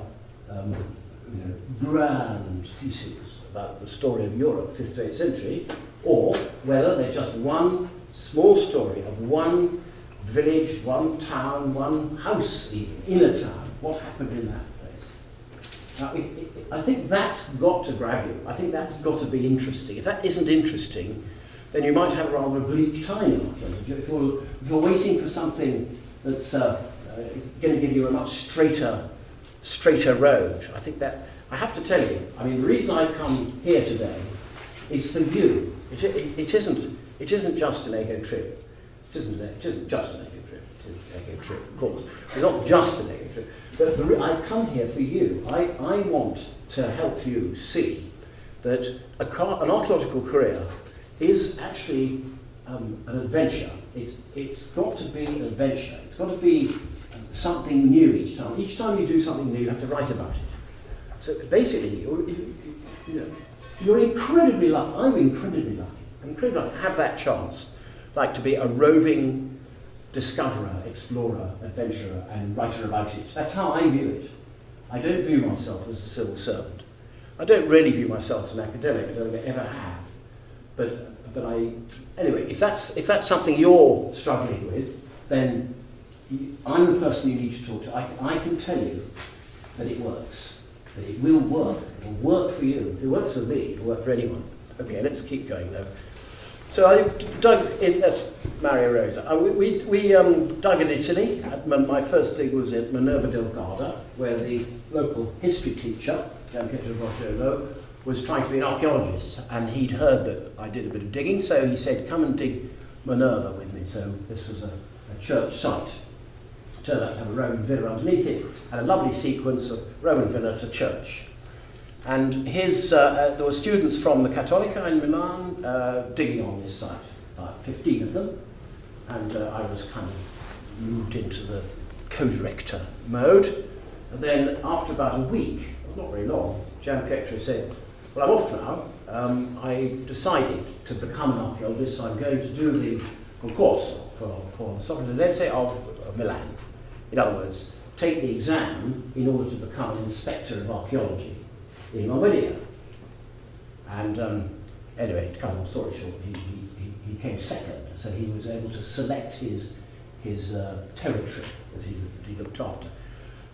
grand theses about the story of Europe, 5th to 8th century, or whether they're just one small story of one village, one town, one house, even in a town. What happened in that place? Now, I think that's got to grab you. I think that's got to be interesting. If that isn't interesting, then you might have a rather bleak time in archaeology. If you're waiting for something that's going to give you a much straighter road, I think that's. I have to tell you, I mean, the reason I've come here today is for you. It isn't just an ego trip. It isn't just an ego trip. It is an ego trip, of course. It's not just an ego trip. But I've come here for you. I want to help you see that an archaeological career is actually an adventure. It's got to be an adventure. It's got to be something new each time. Each time you do something new, you have to write about it. So basically, you're incredibly lucky. I'm incredibly lucky. I'm incredibly lucky to have that chance, like to be a roving discoverer, explorer, adventurer, and writer about it. That's how I view it. I don't view myself as a civil servant. I don't really view myself as an academic. I don't ever have. But anyway, if that's something you're struggling with, then I'm the person you need to talk to. I can tell you that it works. That it will work. It will work for you. It works for me. It will work for anyone. Okay, let's keep going though. So I dug in. That's Maria Rosa. We dug in Italy. My first dig was at Minerva del Garda, where the local history teacher, Gianpietro Borgiolo, was trying to be an archaeologist, and he'd heard that I did a bit of digging, so he said, "Come and dig Minerva with me." So this was a church site. It turned out to have a Roman villa underneath it, and a lovely sequence of Roman villa to church. And there were students from the Cattolica in Milan digging on this site, about 15 of them, and I was kind of moved into the co-director mode. And then after about a week, not very long, Gianpietro said, "Well, I'm off now. I decided to become an archaeologist, so I'm going to do the concorso for the Sopranense of Milan. In other words, take the exam in order to become an inspector of archaeology in Lombardia." And anyway, to cut a long story short, he came second, so he was able to select his territory that he looked after.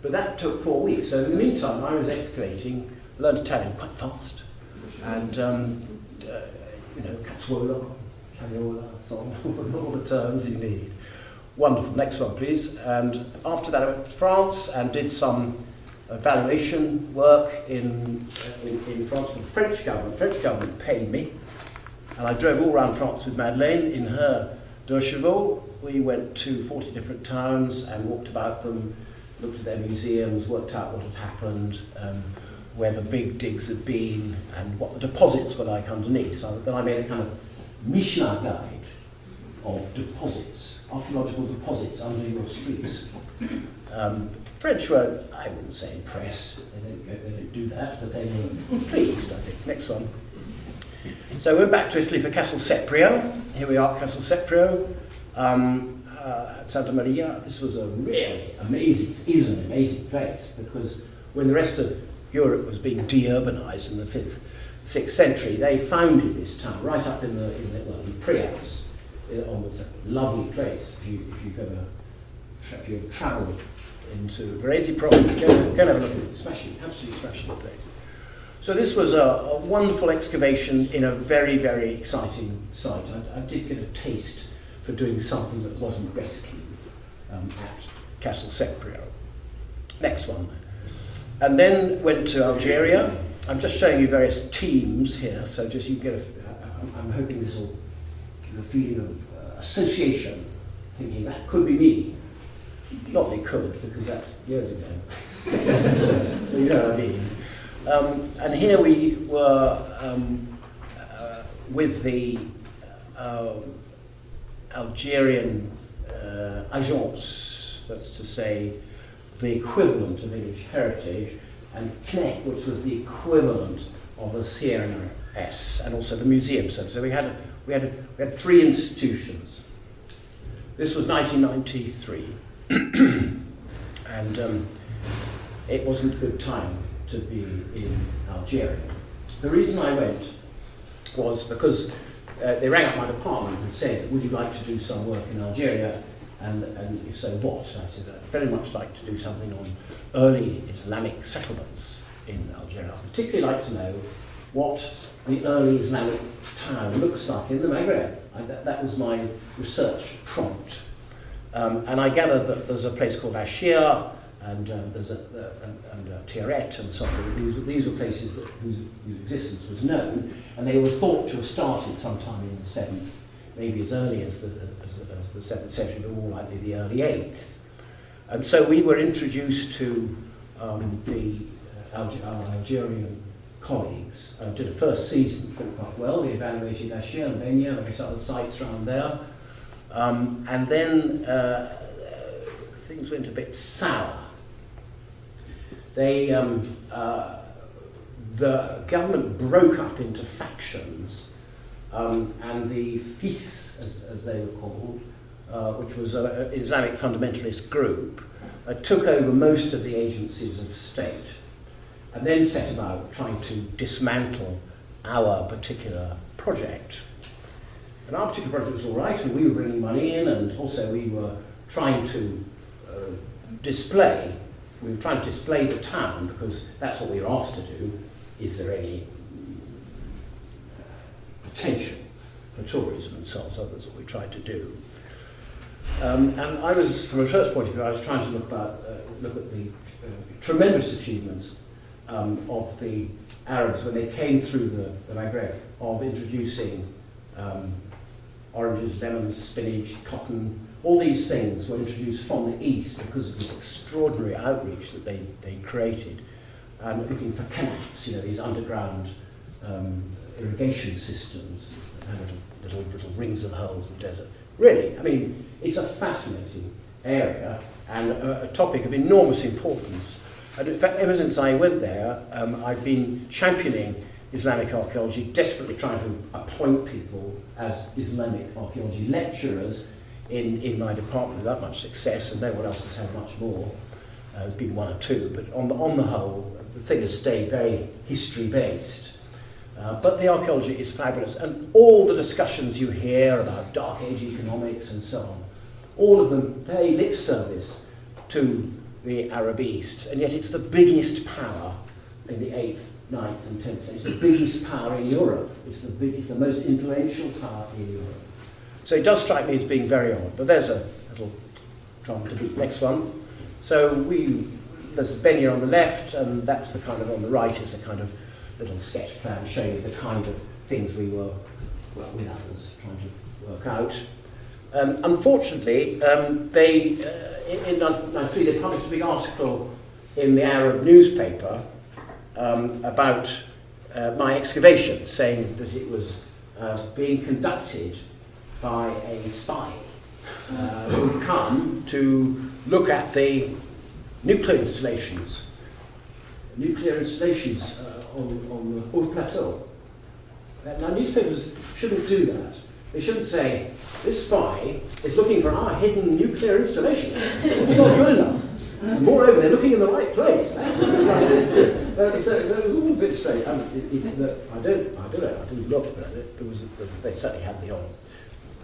But that took 4 weeks, so in the meantime I was excavating, learned Italian quite fast, and cazzuola, cagliola, so on, all the terms you need. Wonderful, next one please. And after that I went to France and did some evaluation work in France with the French government. The French government paid me, and I drove all around France with Madeleine in her deux chevaux. We went to 40 different towns and walked about them, looked at their museums, worked out what had happened, where the big digs had been, and what the deposits were like underneath. So then I made a kind of Michelin guide of deposits, archaeological deposits under your streets. French were, I wouldn't say impressed, they didn't do that, but they were pleased, I think. Next one. So we're back to Italy for Castle Seprio. Here we are, Castle Seprio, at Santa Maria. This was a really amazing, is an amazing place, because when the rest of Europe was being de-urbanized in the 5th, 6th century, they founded this town right up in the Prealps, on this lovely place. If you've travelled into Varese province, go and have a look at it. Smashing, absolutely smashing place. So this was a wonderful excavation in a very, very exciting site. I did get a taste for doing something that wasn't rescue at Castle Seprio. Next one. And then went to Algeria. I'm just showing you various teams here, so just you get I'm hoping this will give a feeling of association, thinking that could be me. Not that it could, because that's years ago. So you know what I mean. And here we were with the Algerian Agence, that's to say, the equivalent of English Heritage, and CNEC, which was the equivalent of the CNRS, and also the Museum Centre. So we had 3 institutions. This was 1993, and it wasn't a good time to be in Algeria. The reason I went was because they rang up my department and said, would you like to do some work in Algeria? And if so, what? I said, I'd very much like to do something on early Islamic settlements in Algeria. I'd particularly like to know what the early Islamic town looks like in the Maghreb. That was my research prompt. And I gathered that there's a place called Ashir, and there's Tiaret, and so on. These were places whose existence was known, and they were thought to have started sometime in the 7th, maybe as early as the 7th century, but more likely the early 8th. And so we were introduced to the Algerian colleagues. Did a first season, quite well. We evaluated Ashir and Benya, various other sites around there. And then things went a bit sour. The government broke up into factions, and the FIS, as they were called, which was an Islamic fundamentalist group, took over most of the agencies of state, and then set about trying to dismantle our particular project. And our particular project was all right, and we were bringing money in, and also we were trying to display the town, because that's what we were asked to do. Is there any potential for tourism and so on? So that's what we tried to do. And I was, from a research point of view, I was trying to look at the tremendous achievements of the Arabs when they came through the Maghreb, of introducing oranges, lemons, spinach, cotton. All these things were introduced from the east because of this extraordinary outreach that they created, and looking for canats, these underground irrigation systems that had little rings and holes in the desert. Really, I mean, it's a fascinating area and a topic of enormous importance. And in fact, ever since I went there, I've been championing Islamic archaeology, desperately trying to appoint people as Islamic archaeology lecturers in my department without much success, and no one else has had much more. There's been 1 or 2, but on the whole, the thing has stayed very history-based. But the archaeology is fabulous, and all the discussions you hear about Dark Age economics and so on, all of them pay lip service to the Arab East, and yet it's the biggest power in the 8th, 9th and 10th century. It's the biggest power in Europe. It's the most influential power in Europe. So it does strike me as being very odd, but there's a little drum to beat. Next one. So there's Benya on the left, and that's the kind of, on the right is a kind of little sketch plan showing you the kind of things we were, with others, trying to work out. Unfortunately, in 1993 they published a big article in the Arab newspaper about my excavation, saying that it was being conducted by a spy who'd come to look at the nuclear installations on the Haut Plateau. Now, newspapers shouldn't do that. They shouldn't say, this spy is looking for our hidden nuclear installation. It's not good enough. And moreover, they're looking in the right place. That's not right. So it was all a bit strange. I didn't look, but they certainly had the odd,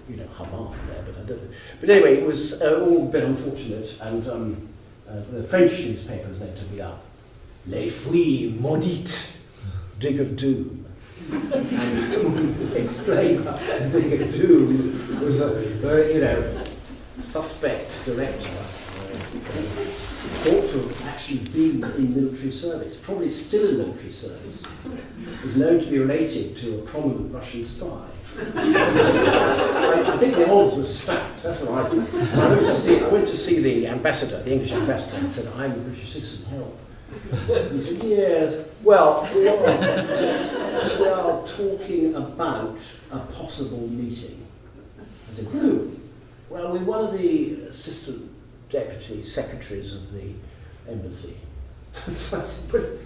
Haman there, but I don't know. But anyway, it was all a bit unfortunate, and the French newspapers then took it up. Les fouilles maudites, dig of doom. And explained that the Dig of Doom was a suspect director thought to have actually been in military service, probably still in military service, is known to be related to a prominent Russian spy. I think the odds were stacked, that's what I think. I went to see the ambassador, the English ambassador, and said, I'm a British citizen, help. He said, yes, well, we are talking about a possible meeting. I said, who? Well, with one of the assistant deputy secretaries of the embassy. So I said, but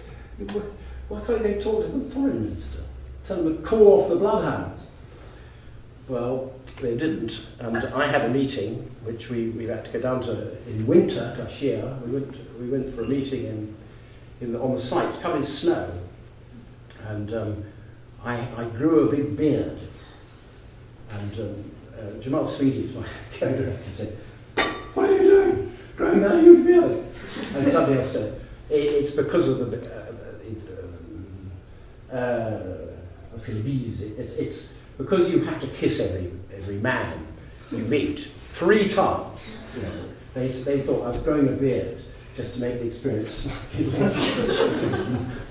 why can't they talk to the foreign minister? Tell them to call off the bloodhounds. Well, they didn't, and I had a meeting, which we had to go down to in winter, Kashia. We went for a meeting on the site, covered in snow, and I grew a big beard, and Jamal Sweeney, my co-director, said, what are you doing? Growing that huge beard? And somebody else said, it's because of it's because you have to kiss every man you meet 3 times. They thought I was growing a beard just to make the experience slightly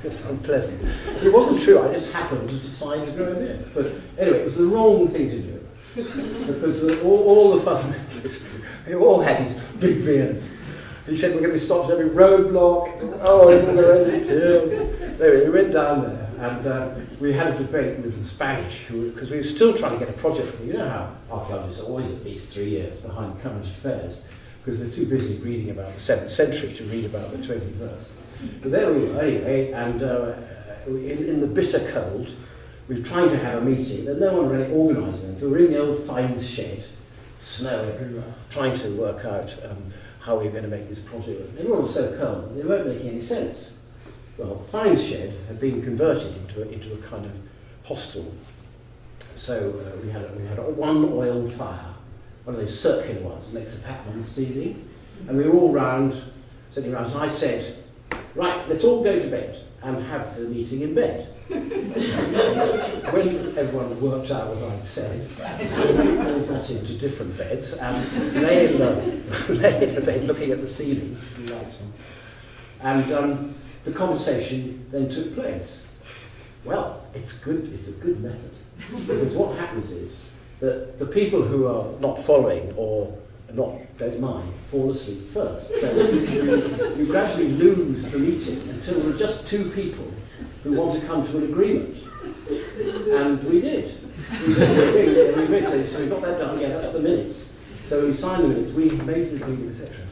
less unpleasant. It wasn't true, I just happened to decide to grow a beard. But anyway, it was the wrong thing to do. Because all the fundamentalists, they all had these big beards. He said, we're going to be stopped at every roadblock. Oh, isn't there any tears? Anyway, we went down there, and we had a debate with the Spanish, because we were still trying to get a project. You know how archaeologists are always at least 3 years behind current affairs, because they're too busy reading about the 7th century to read about the 21st. But there we were, anyway, and in the bitter cold, we were trying to have a meeting, and no one really organised anything. So we were in the old fines shed, snow everywhere, trying to work out how we were going to make this project work. Everyone was so cold, they weren't making any sense. Well, the fines shed had been converted into a kind of hostel. So we had one oil fire, one of those circular ones that makes a pattern on the ceiling, and we were all sitting around. So I said, right, let's all go to bed and have the meeting in bed. When everyone worked out what I'd said, we all got into different beds and lay in the bed looking at the ceiling, relaxing. And the conversation then took place. Well, it's a good method. Because what happens is that the people who are not following or don't mind fall asleep first. So you gradually lose the meeting until there are just 2 people who want to come to an agreement. And we did. So we got that done, yeah, that's the minutes. So we signed the minutes, we made an agreement, etc.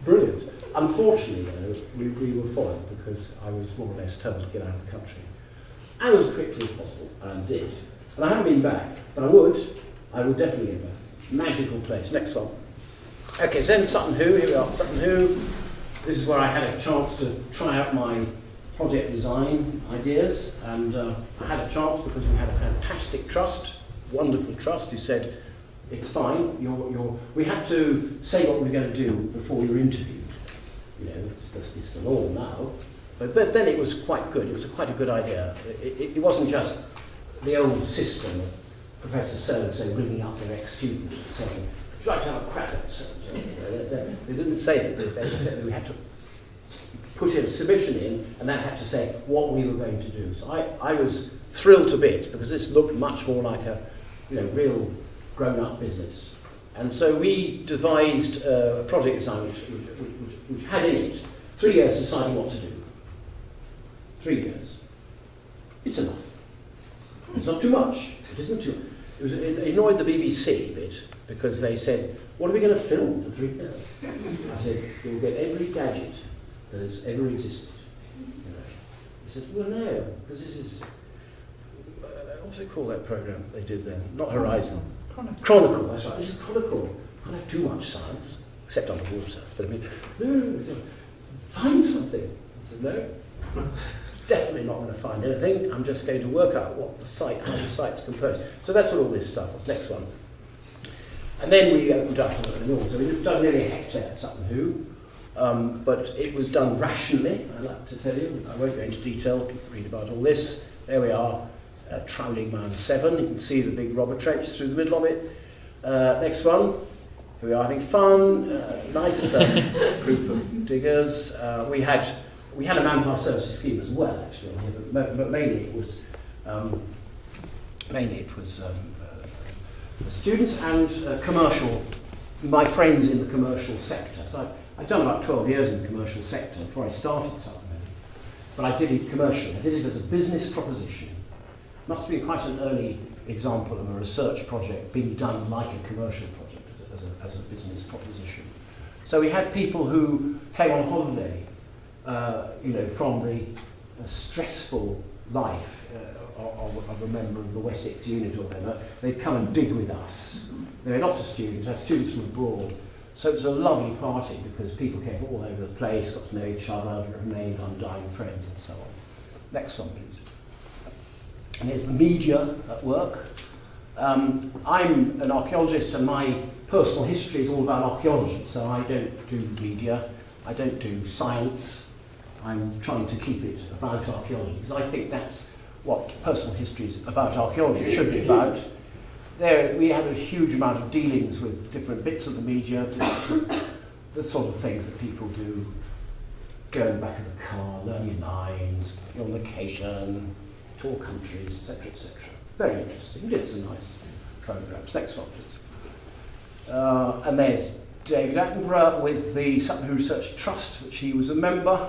Brilliant. Unfortunately, though, we were foiled because I was more or less told to get out of the country. As quickly as possible, and I did. And I haven't been back, but I would definitely get back. Magical place. Next one. Okay, so then Sutton Hoo, here we are, Sutton Hoo. This is where I had a chance to try out my project design ideas, and I had a chance because we had a fantastic trust, wonderful trust, who said, it's fine, we had to say what we were going to do before we were interviewed. It's the law now. But then it was quite good, it was quite a good idea. It wasn't just the old system of Professor so-and-so ringing up their ex-student saying, write down a cracker. They didn't say that, they said that we had to put a submission in, and that had to say what we were going to do. So I was thrilled to bits because this looked much more like a real grown-up business And so we devised a project design which had in it 3 years deciding what to do. 3 years. It's enough. It's not too much. It isn't too much. It annoyed the BBC a bit because they said, what are we going to film for 3 years? I said, you'll get every gadget that has ever existed. You know. He said, well, no, because this is... what's it called, that programme they did then? Not Horizon. Chronicle, that's right. This is Chronicle. Can't have too much science, except underwater. But I mean, no, find something. I said, no, definitely not going to find anything. I'm just going to work out what the site, how the site's composed. So that's what all this stuff was. Next one. And then we opened up a north. So we've done nearly a hectare at Sutton Hoo, but it was done rationally, I like to tell you. I won't go into detail, read about all this. There we are. Troweling Mound 7, you can see the big robber trench through the middle of it. Next one, here we are having fun, nice group of diggers. We had a manpower services scheme as well, actually, but mainly it was students and commercial, my friends in the commercial sector. So I'd done about 12 years in the commercial sector before I started Sutton Hoo, but I did it commercially. I did it as a business proposition. Must be quite an early example of a research project being done like a commercial project as a business proposition. So we had people who came on holiday, from the stressful life of a member of the Wessex unit or whatever. They'd come and dig with us. There were lots of students, we had students from abroad. So it was a lovely party because people came from all over the place, got to know each other, remained undying friends and so on. Next one, please. And here's the media at work. I'm an archaeologist and my personal history is all about archaeology, so I don't do media, I don't do science. I'm trying to keep it about archaeology because I think that's what personal history is about archaeology should be about. There we had a huge amount of dealings with different bits of the media, the sort of things that people do, go in the back of the car, learn your lines, you're on location, tour countries, etc., etc. Very interesting. We did some nice programmes. Next one, please. And there's David Attenborough with the Sutton Hoo Research Trust, which he was a member.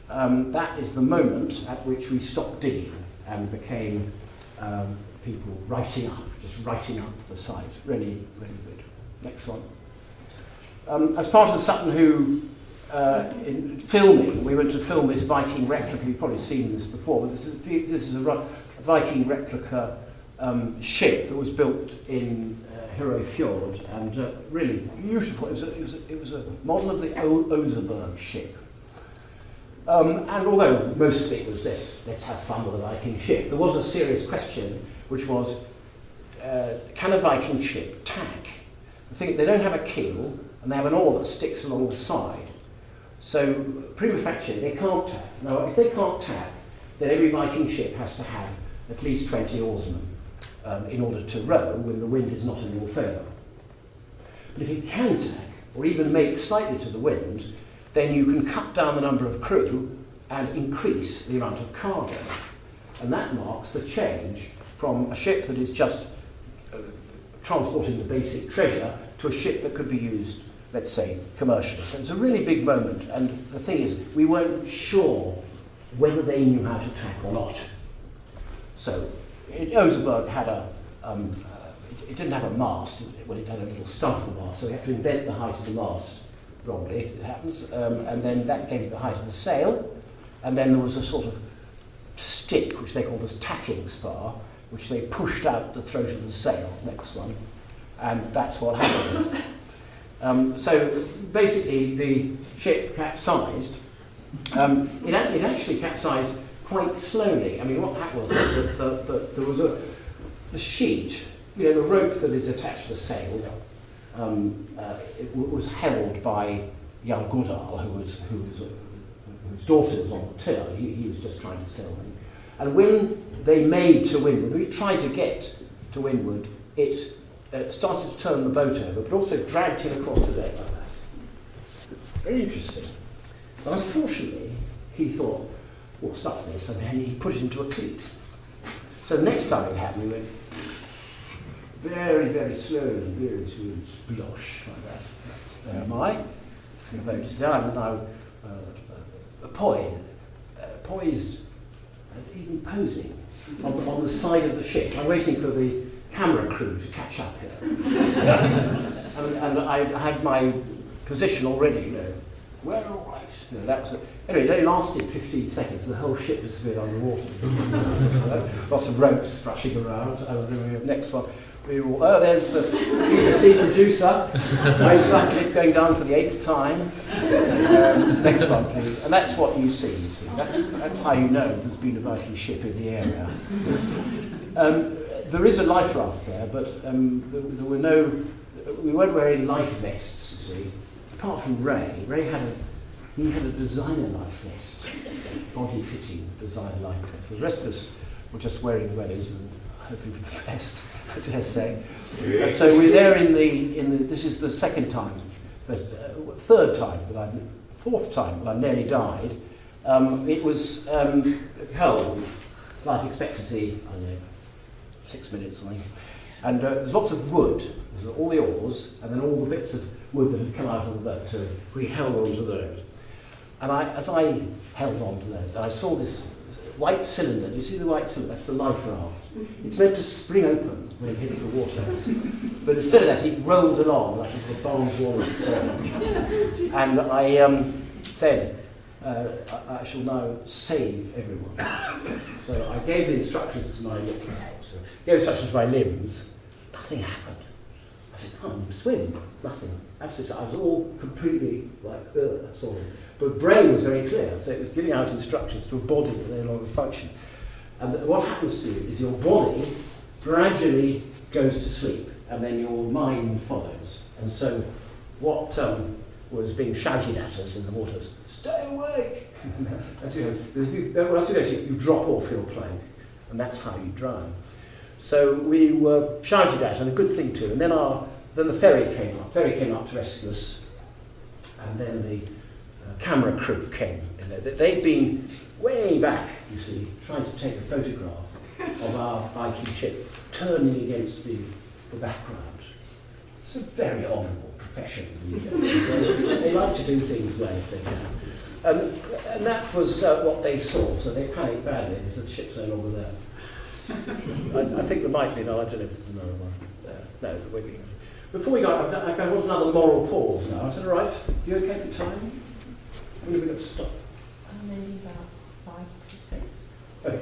That is the moment at which we stopped digging and became people writing up the site. Really, really good. Next one. As part of the Sutton Hoo in filming, we went to film this Viking replica. You've probably seen this before, but this is a Viking replica ship that was built in Hero Fjord, and really beautiful. It was a model of the Oseberg ship. And although most of it was let's have fun with a Viking ship, there was a serious question, which was, can a Viking ship tack? I think they don't have a keel, and they have an oar that sticks along the side. So, prima facie, they can't tack. Now, if they can't tack, then every Viking ship has to have at least 20 oarsmen in order to row when the wind is not in your favour. But if you can tack, or even make slightly to the wind, then you can cut down the number of crew and increase the amount of cargo. And that marks the change from a ship that is just transporting the basic treasure to a ship that could be used, let's say, commercially. So it's a really big moment, and the thing is, we weren't sure whether they knew how to tack or not. So, Oseberg had it didn't have a mast, it had a little stump of the mast, so we had to invent the height of the mast wrongly, it happens, and then that gave it the height of the sail, and then there was a sort of stick, which they called the tacking spar, which they pushed out the throat of the sail, next one, and that's what happened. So basically the ship capsized. It actually capsized quite slowly. I mean, what happened was that there was the sheet, the rope that is attached to the sail, it was held by young Goodall, whose daughter was on the tiller. He was just trying to sail them. And when they made to windward, we tried to get to windward, it started to turn the boat over, but also dragged him across the deck like that. Very interesting. But unfortunately, he thought, well, stuff this, and then he put it into a cleat. So the next time it happened, we went, very, very slowly, splosh, like that. There am I. I'm now poised, and even posing on the side of the ship. I'm waiting for the camera crew to catch up here. and I had my position already, well, all right. That was anyway, it only lasted 15 seconds. The whole ship disappeared underwater. Lots of ropes rushing around. Next one. There's the BBC producer. Raised that lift going down for the 8th time. Next one, please. And that's what you see. That's how you know there's been a Viking ship in the area. There is a life raft there, but there were no. We weren't wearing life vests, you see. Apart from Ray. Ray had a designer life vest, body-fitting designer life vest. The rest of us were just wearing wellies and hoping for the best, I dare say. And so we're there in the. This is the second time, fourth time that I nearly died. It was held, life expectancy, I don't know, 6 minutes, I think. And there's lots of wood. There's all the oars, and then all the bits of wood that had come out of the boat. So we held on to those. And as I held on to those, and I saw this white cylinder. Do you see the white cylinder? That's the life raft. It's meant to spring open when it hits the water. But instead of that, it rolled along like the Barnes Wallace. And I said, I shall now save everyone. So I gave the instructions to my limbs. Nothing happened. I said, "Come on, swim." Nothing. Absolutely. I was all completely like, sort of. But brain was very clear, so it was giving out instructions to a body that no longer functioned. And what happens to you is your body gradually goes to sleep, and then your mind follows. And so what was being shouted at us in the water was, "Stay awake!" As you drop off your plank, and that's how you drown. So we were shouted at, and a good thing too. And then the ferry came up. Ferry came up to rescue us, and then the camera crew came. They'd been way back, you see, trying to take a photograph of our Viking ship turning against the background. It's a very honourable profession. They like to do things well if they can. And that was what they saw, so they panicked badly because the ship's no longer there. I think there might be another. I don't know if there's another one. No, before we go, I want another moral pause now. Is that all right? You okay for time? When have we got to stop? Maybe about 5 to 6. Okay.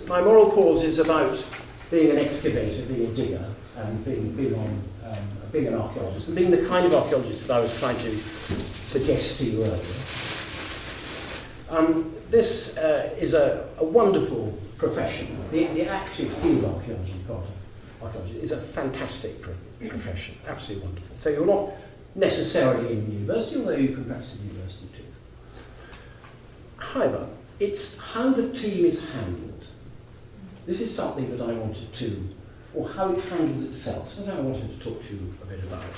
My moral pause is about being an excavator, being a digger, and being an archaeologist, and being the kind of archaeologist that I was trying to suggest to you earlier. This is a wonderful profession. The active field archaeology is a fantastic profession, absolutely wonderful. So you're not necessarily in university, although you can practice in university too. However, it's how the team is handled. This is something that I wanted to, or how it handles itself. Something I wanted to talk to you a bit about,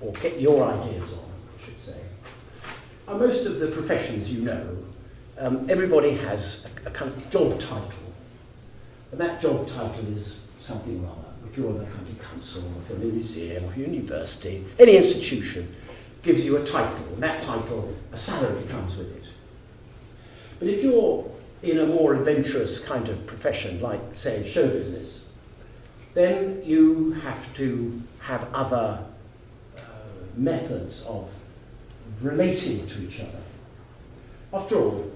or get your ideas on, I should say. Most of the professions you know, everybody has a kind of job title. And that job title is something or other. If you're in the county council, or if you're in a museum, or if you're in a university, any institution gives you a title, and that title, a salary comes with it. But if you're in a more adventurous kind of profession, like, say, show business, then you have to have other methods of relating to each other. After all,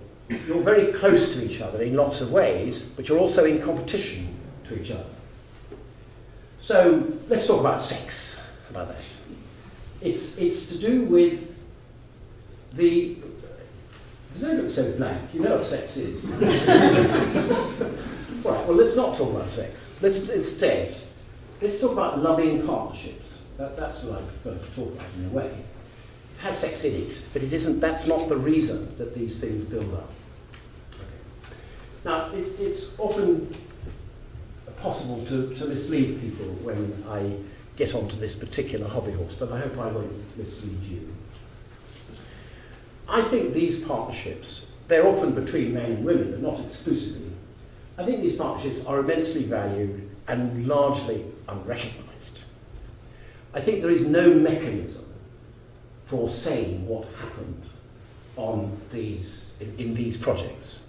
you're very close to each other in lots of ways, but you're also in competition to each other. So let's talk about sex, about that. It's to do with the... Don't look so blank, you know what sex is. Right, well, let's not talk about sex. Let's talk about loving partnerships. That's what I prefer to talk about in a way. It has sex in it, but it isn't. That's not the reason that these things build up. Okay. Now, it's often possible to mislead people when I get onto this particular hobby horse, but I hope I won't mislead you. I think these partnerships, they're often between men and women, but not exclusively. I think these partnerships are immensely valued and largely unrecognised. I think there is no mechanism for saying what happened on in these projects.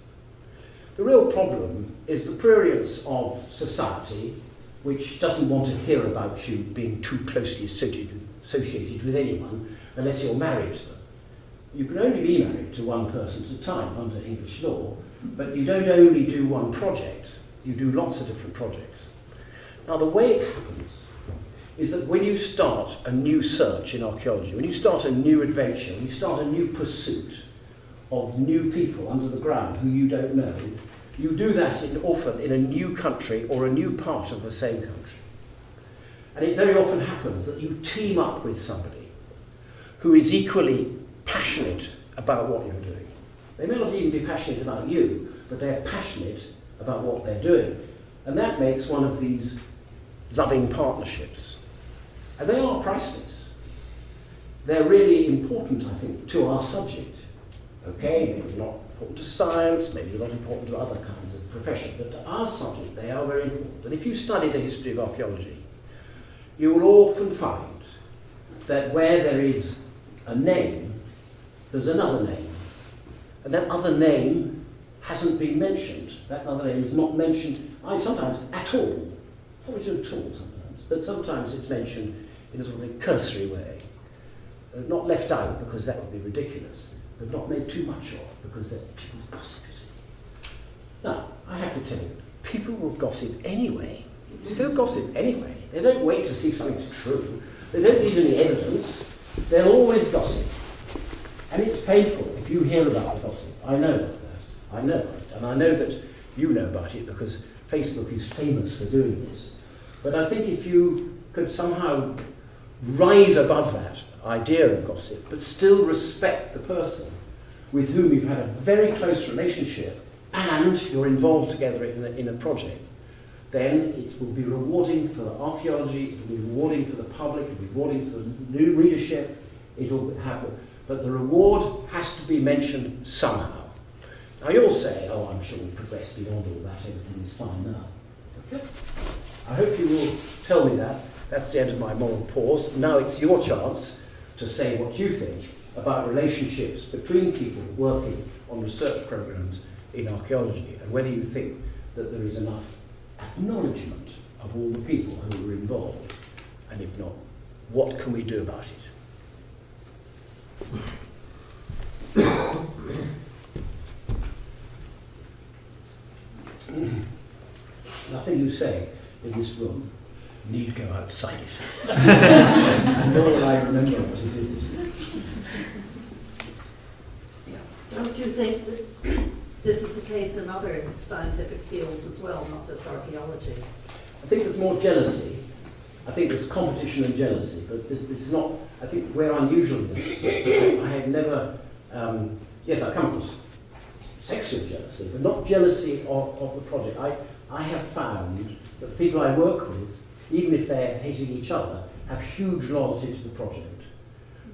The real problem is the prurience of society, which doesn't want to hear about you being too closely associated with anyone unless you're married to them. You can only be married to one person at a time under English law, but you don't only do one project, you do lots of different projects. Now, the way it happens is that when you start a new search in archaeology, when you start a new adventure, when you start a new pursuit of new people under the ground who you don't know, you do that often in a new country or a new part of the same country. And it very often happens that you team up with somebody who is equally passionate about what you're doing. They may not even be passionate about you, but they're passionate about what they're doing. And that makes one of these loving partnerships. And they are priceless. They're really important, I think, to our subject. Okay, maybe not important to science, maybe not important to other kinds of profession, but to our subject they are very important. And if you study the history of archaeology, you will often find that where there is a name, there's another name. And that other name hasn't been mentioned. That other name is not mentioned, sometimes at all. Probably at all sometimes, but sometimes it's mentioned in a sort of a cursory way. Not left out because that would be ridiculous, but not made too much of because people gossip it. Now, I have to tell you, people will gossip anyway. They'll gossip anyway. They don't wait to see if something's true. They don't need any evidence. They'll always gossip. And it's painful if you hear about gossip. I know about that. I know about it. And I know that you know about it because Facebook is famous for doing this. But I think if you could somehow rise above that idea of gossip, but still respect the person with whom you've had a very close relationship and you're involved together in a project, then it will be rewarding for archaeology, it will be rewarding for the public, it will be rewarding for the new readership, it will happen. But the reward has to be mentioned somehow. Now you'll say, oh, I'm sure we've progressed beyond all that, everything is fine now. Okay? I hope you will tell me that. That's the end of my moral pause. Now it's your chance to say what you think about relationships between people working on research programs in archaeology and whether you think that there is enough acknowledgement of all the people who were involved, and if not, what can we do about it? Nothing you say in this room need go outside it. And nor will I remember what it is. Yeah. Don't you think that this is the case in other scientific fields as well, not just archaeology? I think there's more jealousy. I think there's competition and jealousy, but this is not, I think we're unusual in this. I have never, yes, I've come across sexual jealousy, but not jealousy of the project. I have found that the people I work with, even if they're hating each other, have huge loyalty to the project.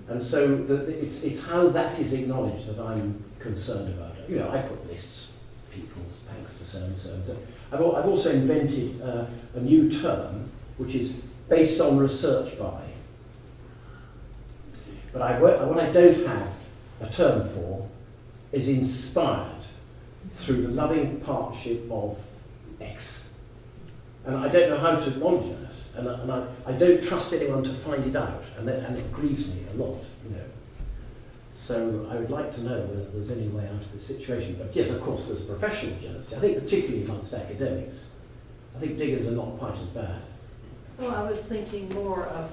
And so it's how that is acknowledged that I'm concerned about it. You know, I put lists, people's thanks to so and so and so. I've also invented a new term, which is based on research by. But what I don't have a term for is inspired through the loving partnership of X. And I don't know how to acknowledge that. And I don't trust anyone to find it out. And it grieves me a lot, you know. So I would like to know whether there's any way out of this situation. But yes, of course, there's professional jealousy. I think particularly amongst academics. I think diggers are not quite as bad. Well, I was thinking more of,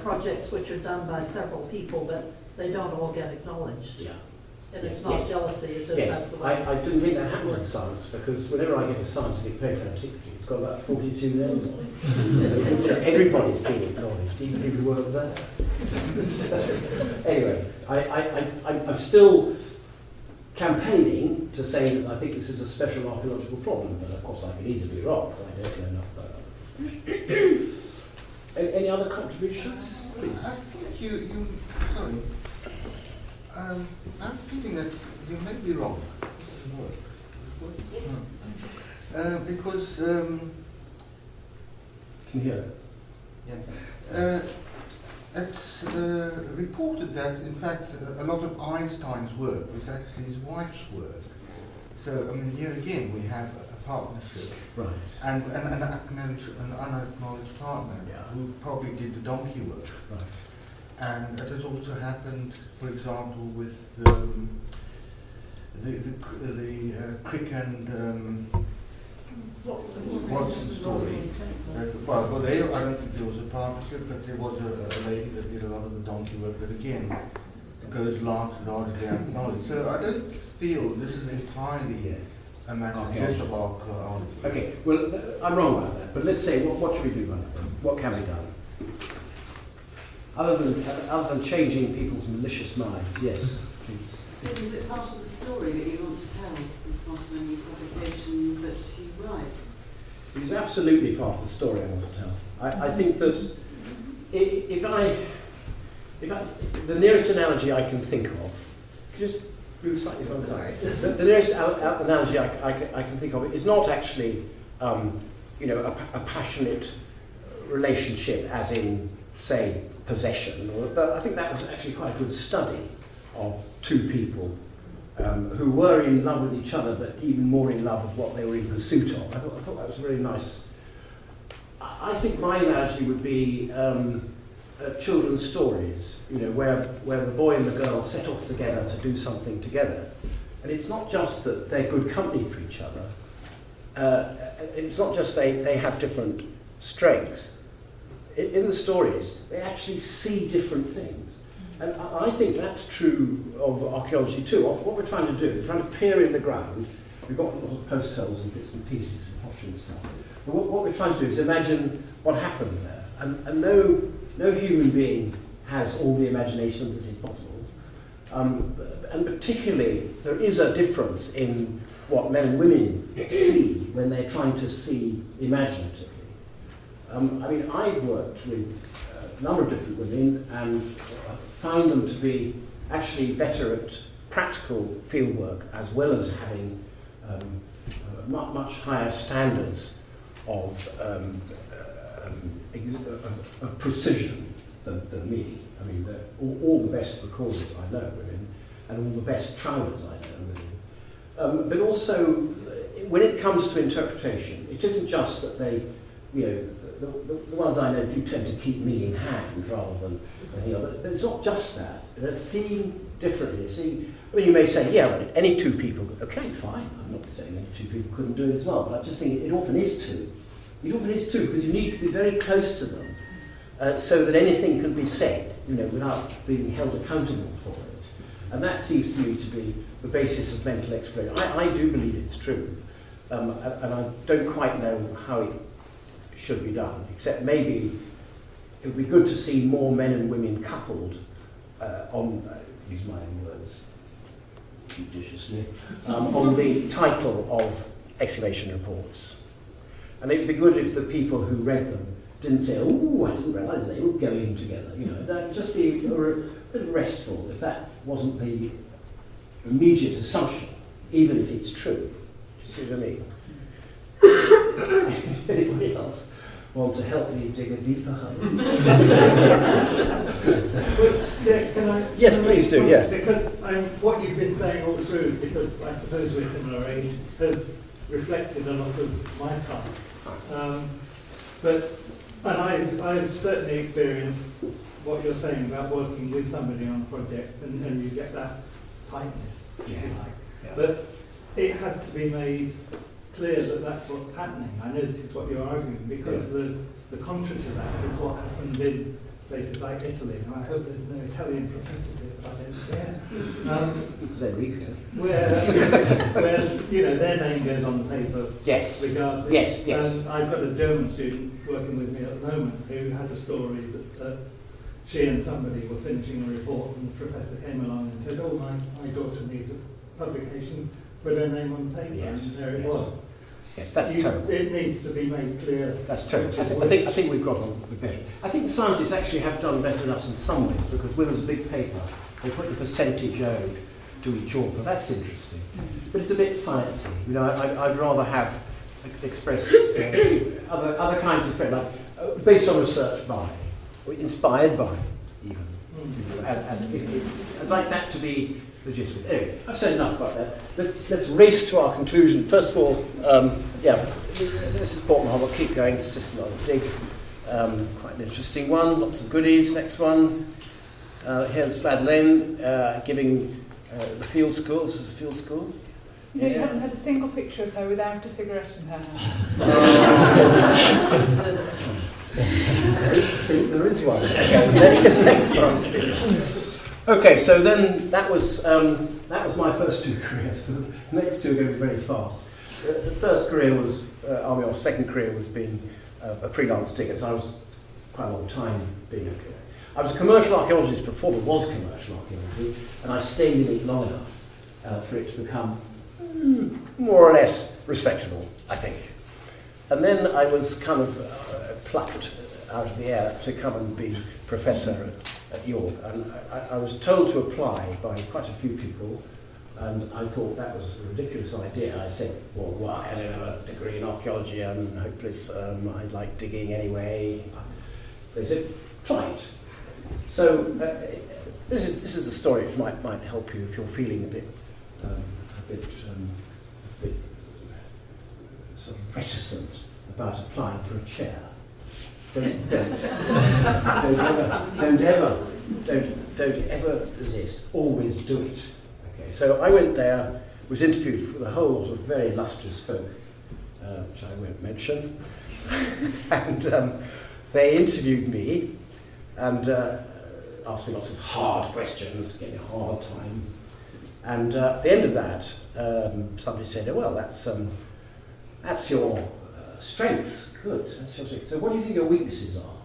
projects which are done by several people, but they don't all get acknowledged. Yeah. And it's not jealousy, it's just that's the way. I didn't think that happened in science, because whenever I get a scientific paper, particularly, it's got about 42 names on it. So everybody's been acknowledged, even people who weren't there. So, anyway, I'm still campaigning to say that I think this is a special archaeological problem, but of course I could easily be wrong, because I don't know enough about it. Any other contributions, please? I think sorry. I'm feeling that you may be wrong. Because, Can you hear it? yeah, it's reported that, in fact, a lot of Einstein's work was actually his wife's work. So, I mean, here again, we have a partnership. Right. And an unacknowledged partner who probably did the donkey work. Right. And it has also happened, for example, with the Crick and Watson story. Well, I don't think there was a partnership, but there was a lady that did a lot of the donkey work. But again, it goes largely unacknowledged. So I don't feel this is entirely a matter just of archaeology. Okay, well, I'm wrong about that, but let's say, what should we do about it? What can be done? Other than changing people's malicious minds, yes, please. Isn't it part of the story that you want to tell as part of any publication that you write? It is absolutely part of the story I want to tell. I think that if I, the nearest analogy I can think of, just move slightly to one side. The nearest analogy I can think of is not actually, a passionate relationship, as in, say, possession. I think that was actually quite a good study of two people who were in love with each other, but even more in love with what they were in pursuit of. I thought that was really nice. I think my analogy would be children's stories, where the boy and the girl set off together to do something together. And it's not just that they're good company for each other. It's not just they have different strengths. In the stories, they actually see different things. And I think that's true of archaeology too. What we're trying to do, we're trying to peer in the ground. We've got a lot of post holes and bits and pieces and pottery and stuff. But what we're trying to do is imagine what happened there. And no human being has all the imagination that is possible. And particularly, there is a difference in what men and women see when they're trying to see imaginatively. I've worked with a number of different women and found them to be actually better at practical field work, as well as having much higher standards of precision than me. I mean, they're all the best recorders I know women, and all the best travelers I know women. But also, when it comes to interpretation, it isn't just that they, the ones I know do tend to keep me in hand rather than anything else. But it's not just that. They're seeing differently. You may say, yeah, but any two people, okay, fine. I'm not saying any two people couldn't do it as well, but I'm just thinking it often is two. It often is two, because you need to be very close to them so that anything can be said, without being held accountable for it. And that seems to me to be the basis of mental exploration. I do believe it's true, and I don't quite know how it should be done, except maybe it would be good to see more men and women coupled on, use my own words judiciously, on the title of excavation reports. And it would be good if the people who read them didn't say, oh, I didn't realise they were going together. That would just be a bit restful if that wasn't the immediate assumption, even if it's true. Do you see what I mean? Anybody else want to help me dig a deeper hole? Yes, please do, yes. Because what you've been saying all through, because I suppose we're similar age, has reflected a lot of my time. And I've certainly experienced what you're saying about working with somebody on a project, and you get that tightness, if you like. Yeah. But it has to be made clear that that's what's happening. I know this is what you're arguing, because the contra to that is what happened in places like Italy. And I hope there's no Italian professors here, but where their name goes on the paper, yes, regardless. Yes. And I've got a German student working with me at the moment who had a story that she and somebody were finishing a report, and the professor came along and said, "Oh, my daughter needs a publication. Put her name on the paper," and there it was. Yes, that's terrible. It needs to be made clear. That's terrible. I think we've got on with better. I think the scientists actually have done better than us in some ways, because with us big paper, they put the percentage owed to each author. That's interesting. But it's a bit sciencey. I'd rather have express other kinds of friend, like based on research by, or inspired by, even. I'd like that to be legitimate. Anyway, I've said enough about that. Let's race to our conclusion. First of all, this is Portman Hall. I'll keep going. It's just another dig. Quite an interesting one. Lots of goodies. Next one. Here's Madeleine giving the field school. This is a field school. You know, you haven't had a single picture of her without a cigarette in her hand. I think there is one. Okay, next one, please. Okay, so then that was my first two careers. The next two are going to be very fast. The first career was Army Officer. Second career was being a freelance digger. So I was quite a long time being I was a commercial archaeologist before there was commercial archaeology, and I stayed in it long enough for it to become more or less respectable, I think. And then I was kind of plucked out of the air to come and be professor at York. And I was told to apply by quite a few people, and I thought that was a ridiculous idea. I said, well, why? I don't have a degree in archaeology, I'm hopeless, I like digging anyway. They said, try it. So this is a story which might help you if you're feeling a bit sort of reticent about applying for a chair. Don't ever resist. Always do it. Okay. So I went there, was interviewed with a whole lot of very illustrious folk, which I won't mention, and they interviewed me and asked me lots of hard questions, gave me a hard time. And at the end of that, somebody said, "Oh, well, that's your strengths. Good. That's your strength. So what do you think your weaknesses are?"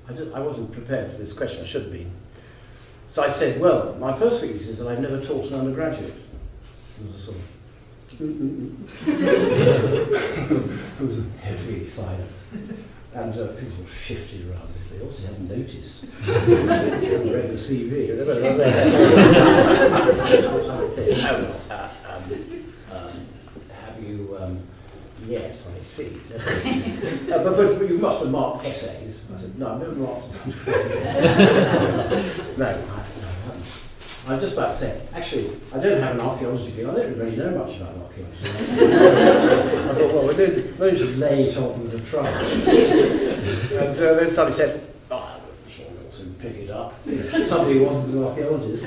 I wasn't prepared for this question. I should have been. So I said, "Well, my first weakness is that I've never taught an undergraduate." It was a sort of it was a heavy silence. And people shifted around. They also hadn't noticed. They hadn't read the CV. Have you? Yes, I see. But you must have marked essays. I said, no, I've never marked. No, I haven't. I was just about to say, actually, I don't have an archaeology degree. I don't really know much about archaeology. I thought, well, we're going to lay it on the trial. And then somebody said, oh, I'm sure we'll soon pick it up. Somebody who wasn't an archaeologist,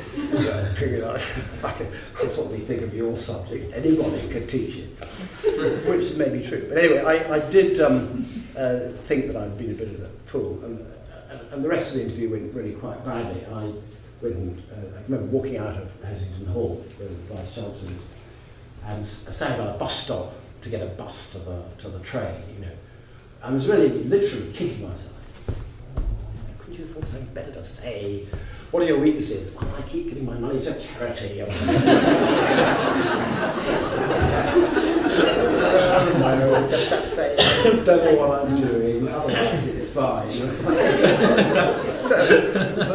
pick it up. That's what we think of your subject. Anybody could teach it, which may be true. But anyway, I did think that I'd been a bit of a fool. And the rest of the interview went really quite badly. I remember walking out of Hesington Hall, where the Vice Chancellor, and standing by the bus stop to get a bus to the train, you know. I was really literally kicking myself. Couldn't you have thought something better to say? What are your weaknesses? Oh, I keep giving my money to charity. I just have to say, I don't know what I'm doing, otherwise it's fine. So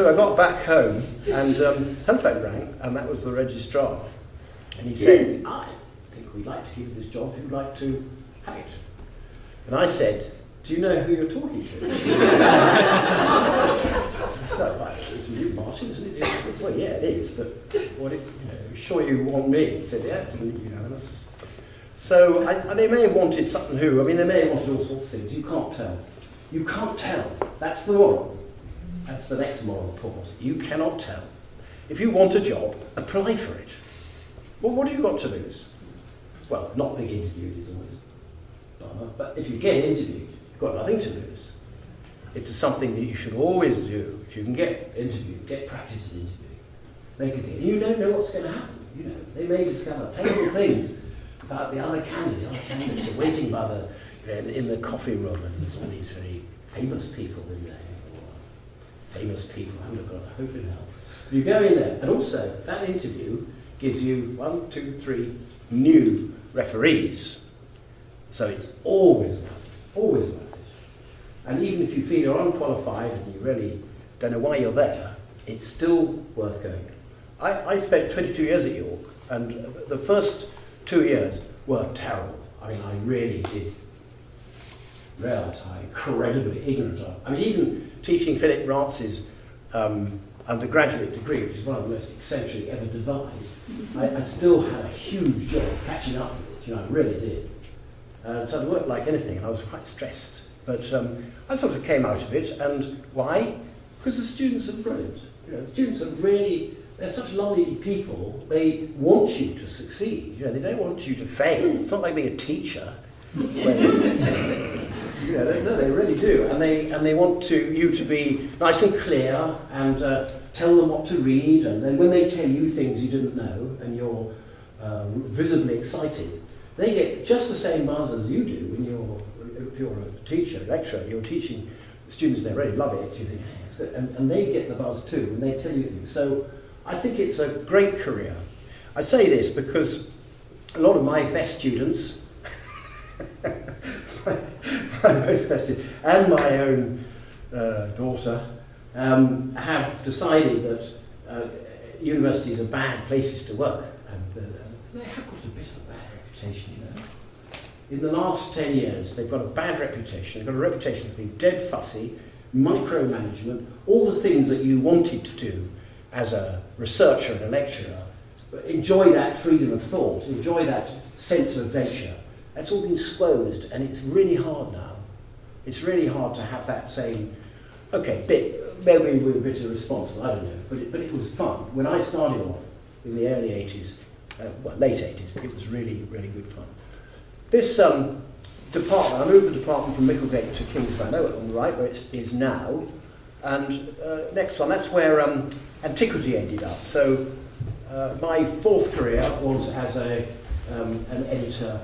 I got back home and telephone rang, and that was the registrar. And he said, I think we'd like to give you this job if you'd like to have it. And I said, do you know who you're talking to? So, it's you, Martin, isn't it? I said, well, yeah, it is, but what it, sure you want me? He said, yeah, it's unanimous. So they may have wanted something who, they may have wanted all sorts of things. You can't tell. You can't tell. That's the moral. That's the next moral pause. You cannot tell. If you want a job, apply for it. Well, what have you got to lose? Well, not being interviewed is always not enough, but if you get interviewed, you've got nothing to lose. It's something that you should always do. If you can get interviewed, get practice at interviewing, make a thing. You don't know what's going to happen. They may discover terrible things about the other candidates. The other candidates are waiting by in the coffee room, and there's all these very famous people in there. Famous people, I haven't got a hope in hell. You go in there, and also that interview gives you 1, 2, 3 new referees. So it's always worth it. Always worth it. And even if you feel you're unqualified and you really don't know why you're there, it's still worth going. I spent 22 years at York, and the first 2 years were terrible. I I mean, I really did realise how incredibly ignorant I am. I mean, even teaching Philip Rantz's undergraduate degree, which is one of the most eccentric ever devised, I still had a huge job catching up with it, I really did. So I worked like anything, and I was quite stressed. But I sort of came out of it, and why? Because the students are brilliant. The students are really, they're such lovely people, they want you to succeed. They don't want you to fail. It's not like being a teacher. They really do, and they want you to be nice and clear and tell them what to read, and then when they tell you things you didn't know and you're visibly excited, they get just the same buzz as you do if you're a teacher, lecturer, you're teaching students, they really love it, you think, hey, it's good. And they get the buzz too when they tell you things. So I think it's a great career. I say this because a lot of my best students my most best students, and my own daughter have decided that universities are bad places to work, and they have got a bit of a bad reputation, In the last 10 years, they've got a bad reputation. They've got a reputation of being dead fussy, micromanagement, all the things that you wanted to do as a researcher and a lecturer. But enjoy that freedom of thought, enjoy that sense of adventure. That's all been exposed, and it's really hard now. It's really hard to have that same, okay, maybe we're a bit irresponsible, I don't know, but it was fun. When I started off in the early 80s, late 80s, it was really, really good fun. This department, I moved the department from Micklegate to Kingsman, on the right, where it is now, and next one, that's where antiquity ended up. So my fourth career was as an editor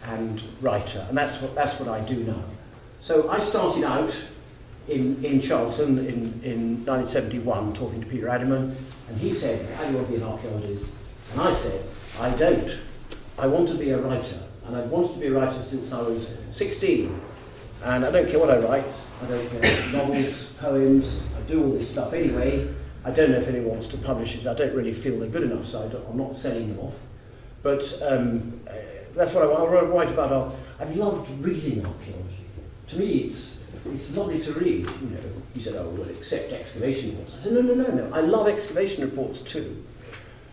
and writer, and that's what I do now. So I started out in Charlton in 1971 talking to Peter Addiman, and he said, how do you want to be an archaeologist? And I said, I don't. I want to be a writer, and I've wanted to be a writer since I was 16. And I don't care what I write. I don't care novels, poems, I do all this stuff anyway. I don't know if anyone wants to publish it. I don't really feel they're good enough, so I'm not selling them off. But that's what I write about. I've loved reading archaeology. To me, it's lovely to read. You said, oh, well, except excavation reports. I said, no. I love excavation reports too.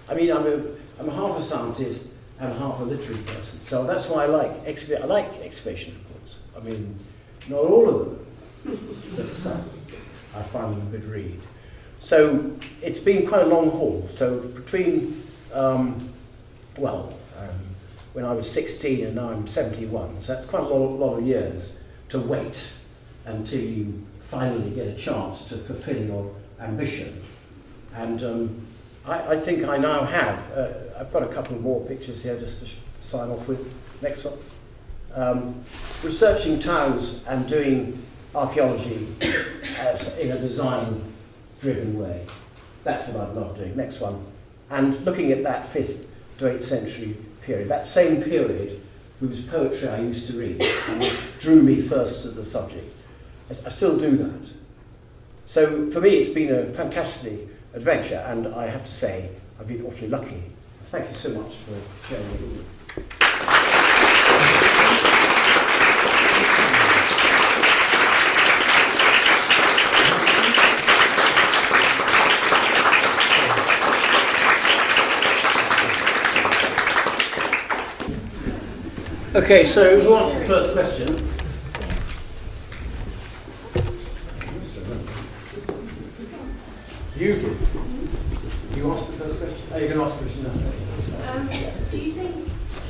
I mean, I'm half a scientist and half a literary person, so that's why I like excavation reports. I mean, not all of them, but I find them a good read. So it's been quite a long haul. So between, when I was 16 and now I'm 71, so that's quite a lot of years to wait until you finally get a chance to fulfill your ambition. And I think I now have. I've got a couple more pictures here just to sign off with. Next one. Researching towns and doing archaeology in a design-driven way. That's what I love doing. Next one. And looking at that 5th to 8th century period, that same period whose poetry I used to read and which drew me first to the subject. I still do that. So for me it's been a fantastic adventure, and I have to say I've been awfully lucky. Thank you so much for sharing it with me. Okay, so who wants the first question? You do. You asked the first question? Oh, you're going to ask a question now. Do you think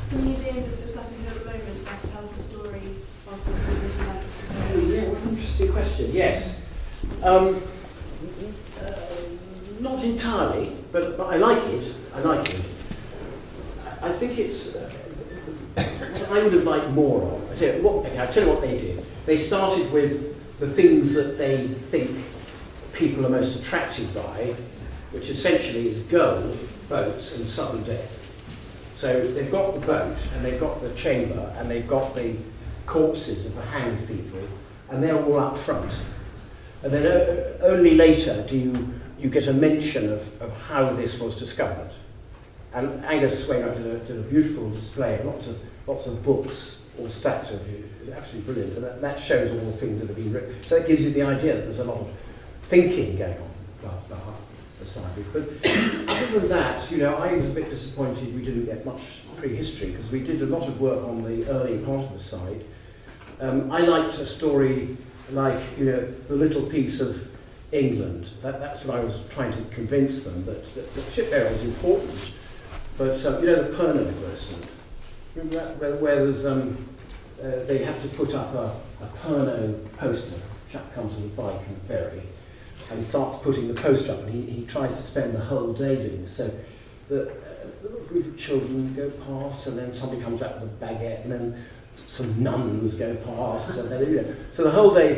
the museum as it's set in at the moment best tells the story of the life? Oh, yeah, what an interesting question. Yes. Not entirely, but I like it. I think it's what I would have liked more of. I'll tell you what they did. They started with the things that they think people are most attracted by, which essentially is gold, boats, and sudden death. So they've got the boat, and they've got the chamber, and they've got the corpses of the hanged people, and they're all up front. And then only later do you get a mention of how this was discovered. And Angus Swainwright did a beautiful display, lots of books, or Statter, who is absolutely brilliant, and that shows all the things that have been written. So it gives you the idea that there's a lot of thinking going on behind the side. But other than that, I was a bit disappointed we didn't get much prehistory, because we did a lot of work on the early part of the site. I liked a story like, the little piece of England. That's what I was trying to convince them, that the shipbuilding is important. But, the Pernod advertisement, remember that, where there's, they have to put up a Pernod poster. Chap comes on a bike and ferry, and he starts putting the poster up, and he tries to spend the whole day doing this. So the little group of children go past, and then somebody comes back with a baguette, and then some nuns go past, and then, so the whole day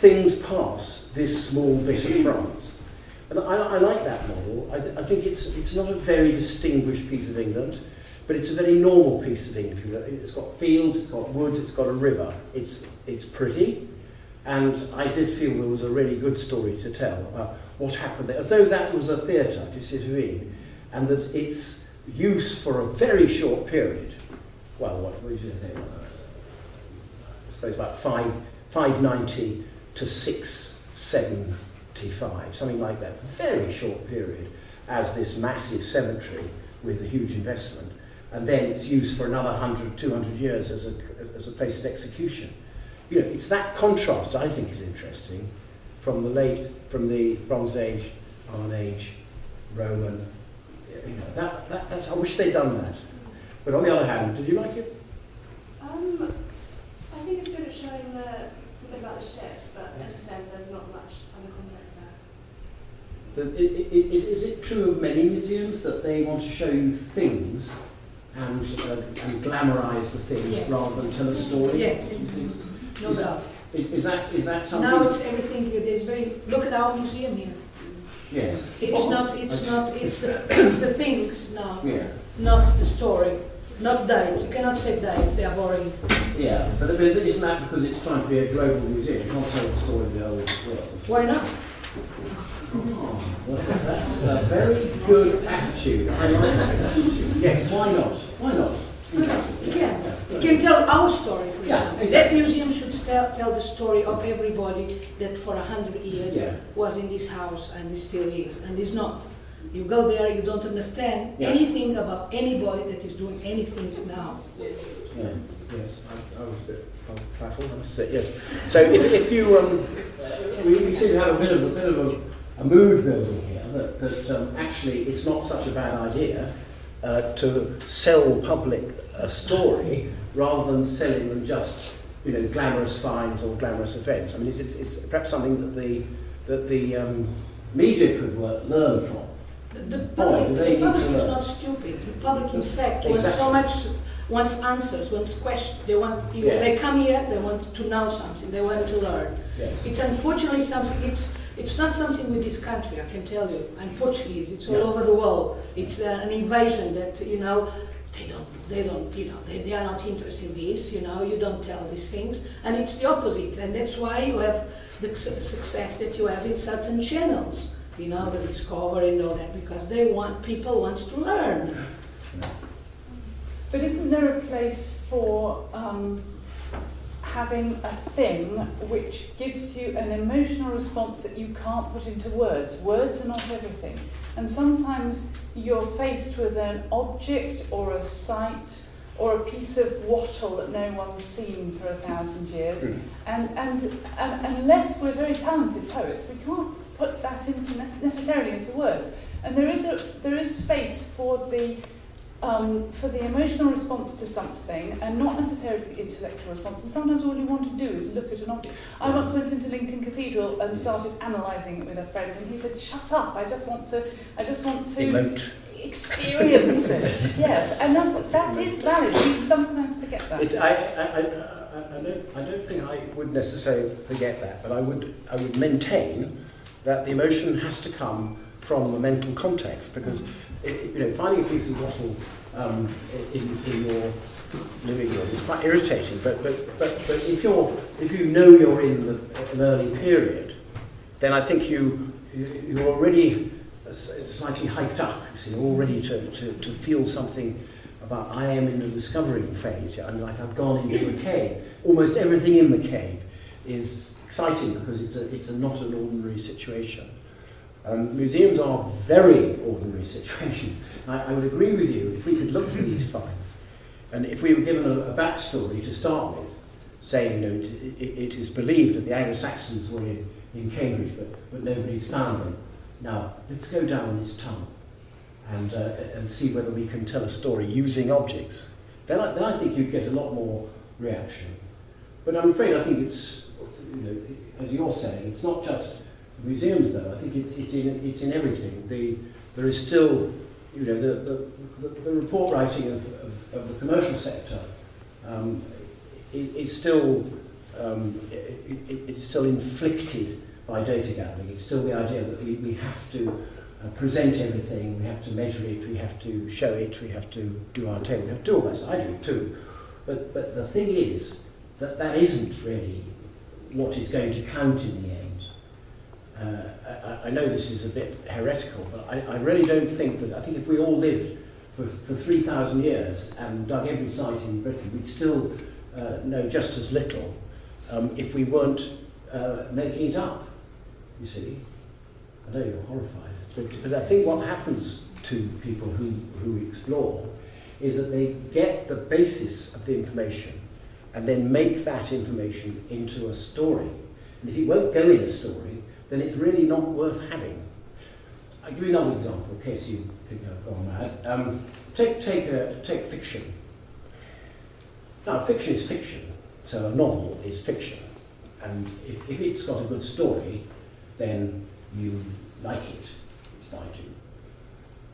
things pass this small bit of France. And I like that model. I think it's not a very distinguished piece of England, but it's a very normal piece of England. It's got fields, it's got woods, it's got a river. It's pretty, and I did feel there was a really good story to tell about what happened there, as though that was a theatre, do you see what I mean? And that its use for a very short period, well, what did you say? I suppose about 590 to 675, something like that. Very short period as this massive cemetery with a huge investment, and then it's used for another 100, 200 years as a place of execution. It's that contrast I think is interesting from the Bronze Age, Iron Age, Roman. That's, I wish they'd done that. But on the other hand, did you like it? I think it's good at showing the bit about the ship, but as you said, there's not much other context there. Is it true of many museums that they want to show you things and glamorise the things, yes, rather than tell a story? Yes, no doubt. Is that something? Now it's everything. There's look at our museum here. Yeah. It's the things now, Yeah. not the story, not dates. You cannot say dates; they are boring. Yeah, but isn't that because it's trying to be a global museum? You can't tell the story of the whole world. Why not? Oh, well, that's a very good attitude. I like that attitude. Yes, why not? Why not? Yeah, you can tell our story, for Yeah, example. exactly. That museum should tell the story of everybody that for 100 years Yeah. was in this house and is still is and is not. You go there, you don't understand Yeah. anything about anybody that is doing anything now. Yeah, yes, I was a bit baffled, I must say, yes. So if you, we seem to have a bit of a mood building here, that actually it's not such a bad idea to sell public a story rather than selling them just, glamorous finds or glamorous events. I mean, it's perhaps something that the media could learn from. The public is is not stupid. The public, in fact, wants answers, wants questions. They want. They come here. They want to know something. They want to learn. Yes. It's unfortunately something. It's not something with this country. I can tell you. I'm Portuguese. It's all over the world. It's an invasion that they are not interested in this. You don't tell these things, and it's the opposite. And that's why you have the success that you have in certain channels. The Discovery and all that, because people want to learn. But isn't there a place for having a thing which gives you an emotional response that you can't put into words? Words are not everything. And sometimes you're faced with an object or a site or a piece of wattle that no one's seen for 1,000 years. And unless we're very talented poets, we can't put that necessarily into words. And there is space for the emotional response to something, and not necessarily the intellectual response. And sometimes all you want to do is look at an object. I once went into Lincoln Cathedral and started analysing it with a friend, and he said, "Shut up! I just want to Emote. Experience it." Yes, and that is valid. We sometimes forget that. I don't think I would necessarily forget that, but I would maintain that the emotion has to come from the mental context, because finding a piece of wattle in your living room is quite irritating. But if you know you're in an early period, then I think you're already slightly hyped up. You're all ready to feel something about I am in the discovering phase. I'm like I've gone into a cave. Almost everything in the cave is exciting because it's not an ordinary situation. Museums are very ordinary situations. I would agree with you if we could look for these finds, and if we were given a backstory to start with, saying, you know, it is believed that the Anglo-Saxons were in Cambridge, but nobody's found them. Now, let's go down this tunnel and see whether we can tell a story using objects. Then I think you'd get a lot more reaction. But I'm afraid I think it's, you know, as you're saying, it's not just museums though. I think it's in everything. There is still, you know, the report writing of the commercial sector is still it's still inflicted by data gathering. It's still the idea that we have to present everything, we have to measure it, we have to show it, we have to do our table, we have to do all that. I do it too. But the thing is that isn't really what is going to count in the end. I know this is a bit heretical, but I really don't think that. I think if we all lived for 3,000 years and dug every site in Britain, we'd still know just as little if we weren't making it up, you see. I know you're horrified, but I think what happens to people who explore is that they get the basis of the information and then make that information into a story. And if it won't go in a story, then it's really not worth having. I'll give you another example, in case you think I've gone mad. Take fiction. Now, fiction is fiction, so a novel is fiction. And if it's got a good story, then you like it, at least I do.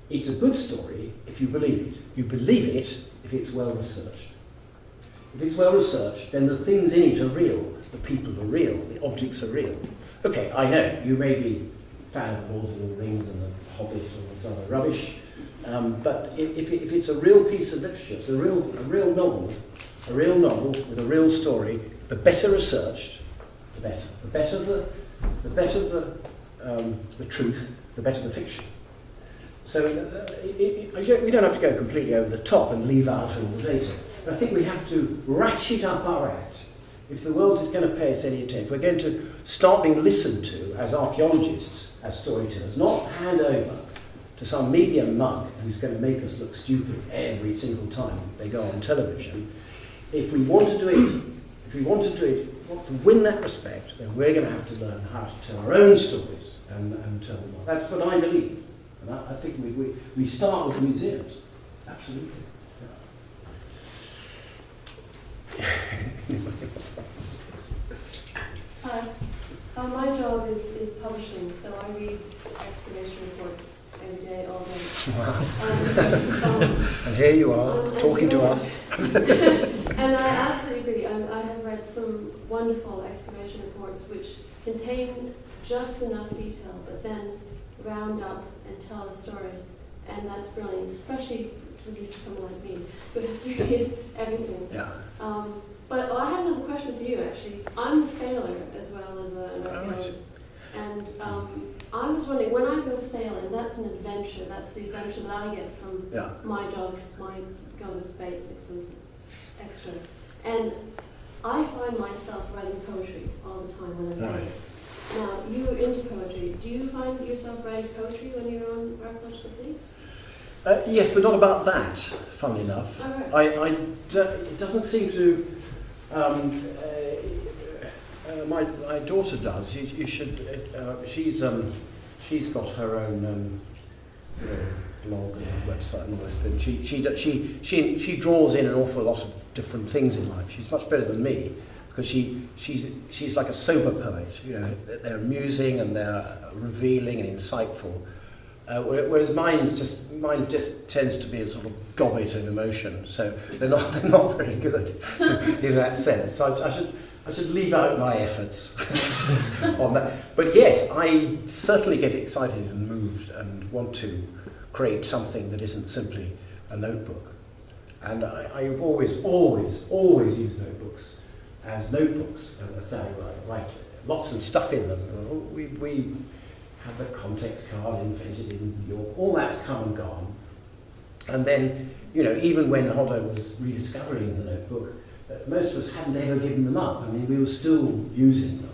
It's a good story if you believe it. You believe it if it's well researched. If it's well researched, then the things in it are real, the people are real, the objects are real. Okay, I know, you may be a fan of Lord of the Rings and the Hobbit and this other rubbish, but if it's a real piece of literature, it's a real novel with a real story, the better researched, the better. The better the truth, the better the fiction. So we don't have to go completely over the top and leave out all the data. But I think we have to ratchet up our act. If the world is going to pay us any attention, if we're going to start being listened to as archaeologists, as storytellers, not hand over to some media mug who's going to make us look stupid every single time they go on television. If we want to do it, want to win that respect, then we're going to have to learn how to tell our own stories and tell them. That's what I believe. And I think we start with museums. Absolutely. Hi. My job is publishing, so I read excavation reports every day, all day. And here you are, talking to us. And I absolutely agree. I have read some wonderful excavation reports which contain just enough detail, but then round up and tell a story. And that's brilliant, especially for someone like me, who has to read everything. Yeah. But I have another question for you, actually. I'm a sailor as well as an archaeologist. And I was wondering, when I go sailing, that's an adventure. That's the adventure that I get from my job, because my job is basic, so it's extra. And I find myself writing poetry all the time when I'm sailing. Now, you are into poetry. Do you find yourself writing poetry when you're on archaeological digs? Yes, but not about that, funnily enough. Oh, right. It doesn't seem to... my daughter does. You should. She's got her own blog and website and all this thing. She draws in an awful lot of different things in life. She's much better than me because she's like a sober poet. You know, they're amusing and they're revealing and insightful. Whereas mine just tends to be a sort of gobbet of emotion. So they're not very good in that sense. So I should leave out my efforts on that. But yes, I certainly get excited and moved and want to create something that isn't simply a notebook. And I've always used notebooks as notebooks. So I write lots of stuff in them. We have the context card invented in New York. All that's come and gone. And then you know, even when Hodder was rediscovering the notebook, most of us hadn't ever given them up. I mean, we were still using them.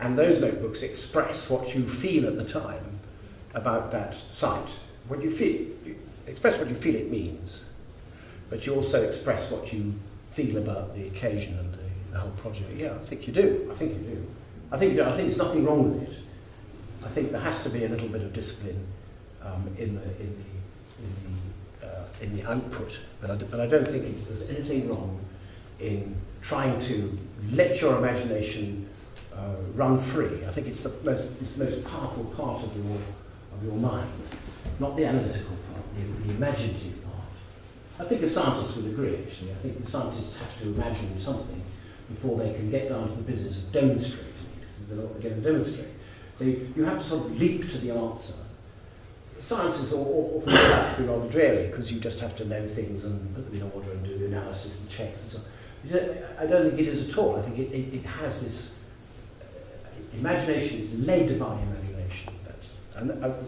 And those notebooks express what you feel at the time about that site. What you feel, you express what you feel it means, but you also express what you feel about the occasion and the whole project. Yeah, I think you do. I think you do. I think there's nothing wrong with it. I think there has to be a little bit of discipline in the output, but I don't think there's anything wrong in trying to let your imagination run free. I think it's the most powerful part of your mind, not the analytical part, the imaginative part. I think a scientist would agree, actually. I think the scientists have to imagine something before they can get down to the business of demonstrating it, because they're not going to demonstrate. So you have to sort of leap to the answer. Science is often about to be rather dreary, because you just have to know things and put them in order and do analysis and checks and so on. I don't think it is at all. I think it has this imagination. It's led by imagination.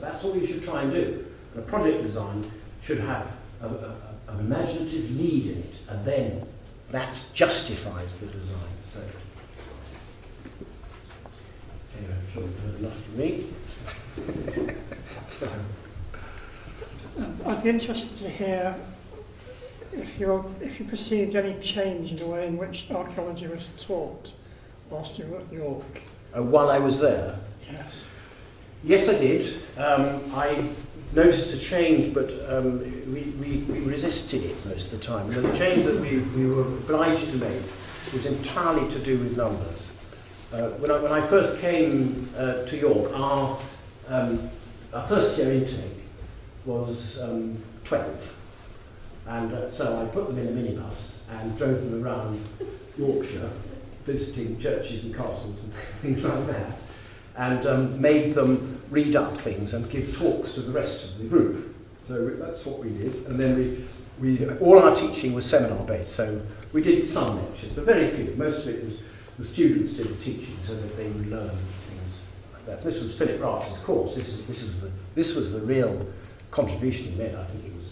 That's all you should try and do. And a project design should have an imaginative lead in it, and then that justifies the design. So, anyway, I'm sure you've heard enough from me. I'd be interested to hear if you perceived any change in the way in which archaeology was taught whilst you were at York. While I was there? Yes. Yes, I did. I noticed a change, but we resisted it most of the time. And the change that we were obliged to make was entirely to do with numbers. When I first came to York, our first year intake was 12. And so I put them in a minibus and drove them around Yorkshire, visiting churches and castles and things like that, and made them read up things and give talks to the rest of the group. So that's what we did. And then we all our teaching was seminar-based, so we did some lectures, but very few. Most of it was the students did the teaching so that they would learn things like that. This was Philip Rach's course. This was the real contribution he made. I think it was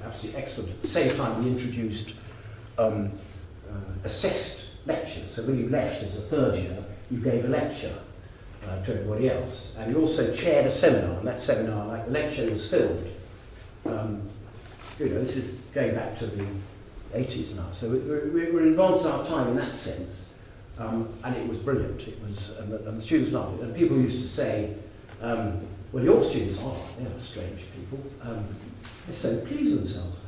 absolutely excellent. At the same time, we introduced assessed lectures. So when you left as a third year, you gave a lecture to everybody else. And you also chaired a seminar, and that seminar, like the lecture, was filmed. This is going back to the 80s now. So we're advanced our time in that sense. And it was brilliant. It was, and the students loved it. And people used to say, well, your students they're strange people. They're so pleased with themselves.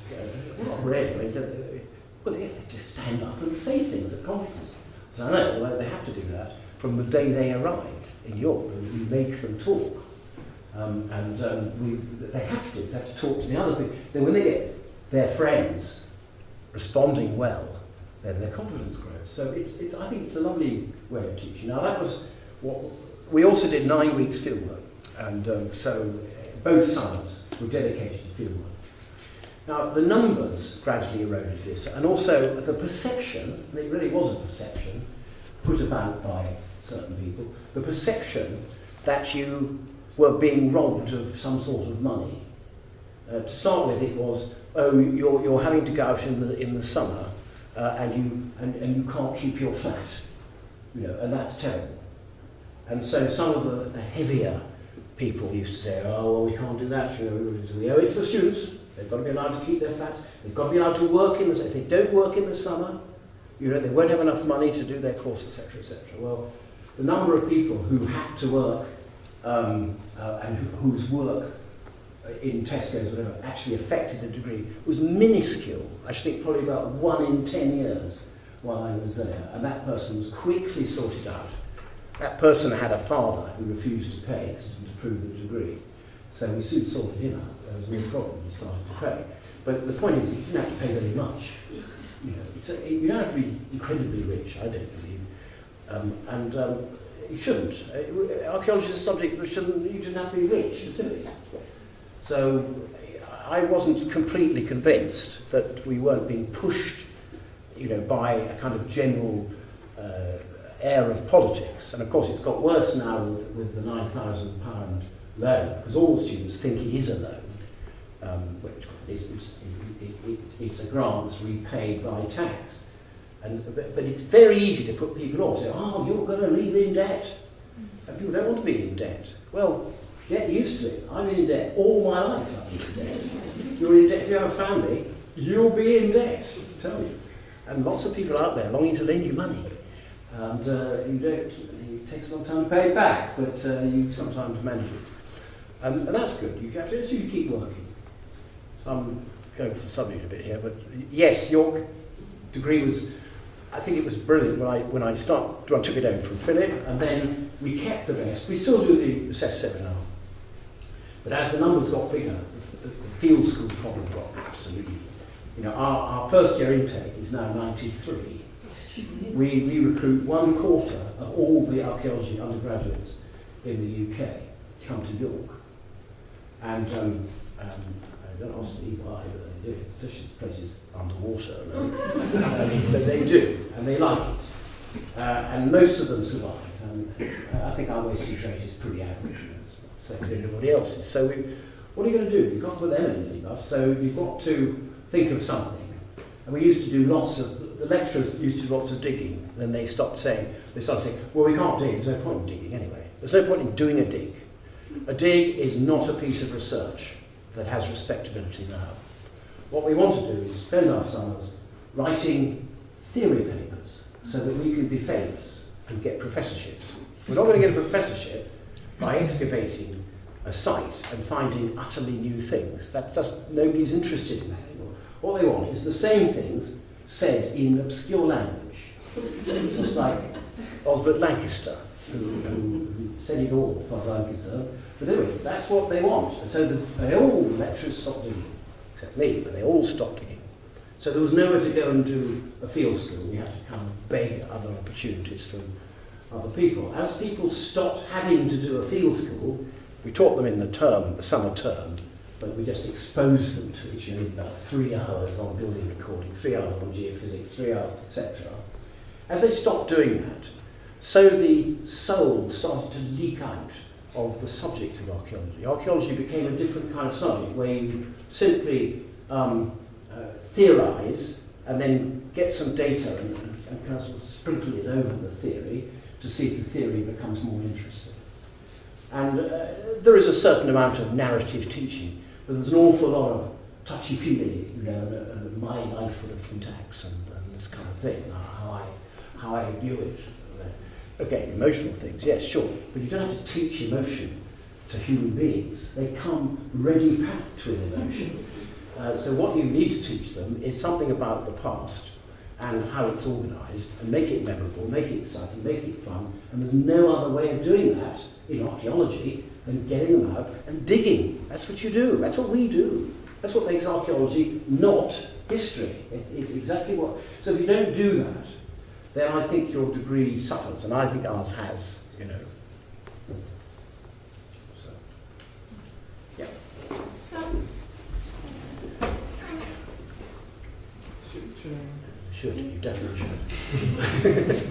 Not really. Well, they just stand up and say things at conferences. So I know, well, they have to do that from the day they arrive in York. We make them talk. They have to talk to the other people. Then when they get their friends responding well, then their confidence grows. So I think it's a lovely way of teaching. Now that was what we also did 9 weeks fieldwork, and so both summers were dedicated to fieldwork. Now the numbers gradually eroded this, and also the perception, and it really was a perception, put about by certain people, the perception that you were being robbed of some sort of money. To start with, it was, you're having to go out in the summer, and you can't keep your flat, and that's terrible. And so some of the heavier people used to say, we can't do that. We owe it to the students. They've got to be allowed to keep their flats. They've got to be allowed to work in the summer. If they don't work in the summer, they won't have enough money to do their course, etc., etc. Well, the number of people who had to work and whose work in Tesco's or whatever actually affected the degree was minuscule. I think probably about 1 in 10 years while I was there, and that person was quickly sorted out. That person had a father who refused to pay to prove the degree, so we soon sorted him out. There was no problem. He started to pay. But the point is, you didn't have to pay very much. You don't have to be incredibly rich, I don't believe, and you shouldn't. Archaeology is a subject that you shouldn't have to be rich to do it. So I wasn't completely convinced that we weren't being pushed, by a kind of general air of politics. And of course it's got worse now with the £9,000 loan, because all the students think it is a loan. it's a grant that's repaid by tax. But it's very easy to put people off. Say, oh, you're going to leave in debt. And people don't want to be in debt. Well, get used to it. I've been in debt all my life. I've been in debt. You're in debt if you have a family. You'll be in debt, I tell you. And lots of people out there longing to lend you money. And it takes a long time to pay it back, but you sometimes manage it. And that's good. You have to keep working. So I'm going for the subject a bit here, but yes, your degree was, I think it was brilliant when I took it over from Philip, and then we kept the rest. We still do the assess seminar. But as the numbers got bigger, the field school problem got absolutely. Our first year intake is now 93. We recruit 1/4 of all the archaeology undergraduates in the UK come to York. And I don't ask me why, but they do, especially this place is underwater. But they do, and they like it. And most of them survive. I think our wasting rate is pretty average, same as everybody else's. So what are you going to do? You've got to put them in the minibus, so you've got to think of something. And we used to do the lecturers used to do lots of digging, then they started saying, well, we can't dig, there's no point in digging anyway. There's no point in doing a dig. A dig is not a piece of research that has respectability now. What we want to do is spend our summers writing theory papers so that we can be famous and get professorships. We're not going to get a professorship by excavating a site and finding utterly new things. Nobody's interested in that anymore. What they want is the same things said in obscure language. Just like Osbert Lancaster, who said it all, as far as I'm concerned. But anyway, that's what they want. And so the lecturers stopped digging, except me, but they all stopped digging. So there was nowhere to go and do a field school. We had to come and beg other opportunities from other people. As people stopped having to do a field school, we taught them in the summer term, but we just exposed them to it. You need about 3 hours on building recording, 3 hours on geophysics, 3 hours, etc. As they stopped doing that, so the soul started to leak out of the subject of archaeology. Archaeology became a different kind of subject where you simply theorise and then get some data and kind of, sprinkle it over the theory to see if the theory becomes more interesting. And there is a certain amount of narrative teaching, but there's an awful lot of touchy-feely, my life from tax and this kind of thing, how I view it. Okay, emotional things, yes, sure, but you don't have to teach emotion to human beings. They come ready packed with emotion. So what you need to teach them is something about the past and how it's organised, and make it memorable, make it exciting, make it fun, and there's no other way of doing that in archaeology than getting them out and digging. That's what you do, that's what we do. That's what makes archaeology not history. It's exactly what... So if you don't do that, then I think your degree suffers, and I think ours has, So, yeah. Should, you definitely should. It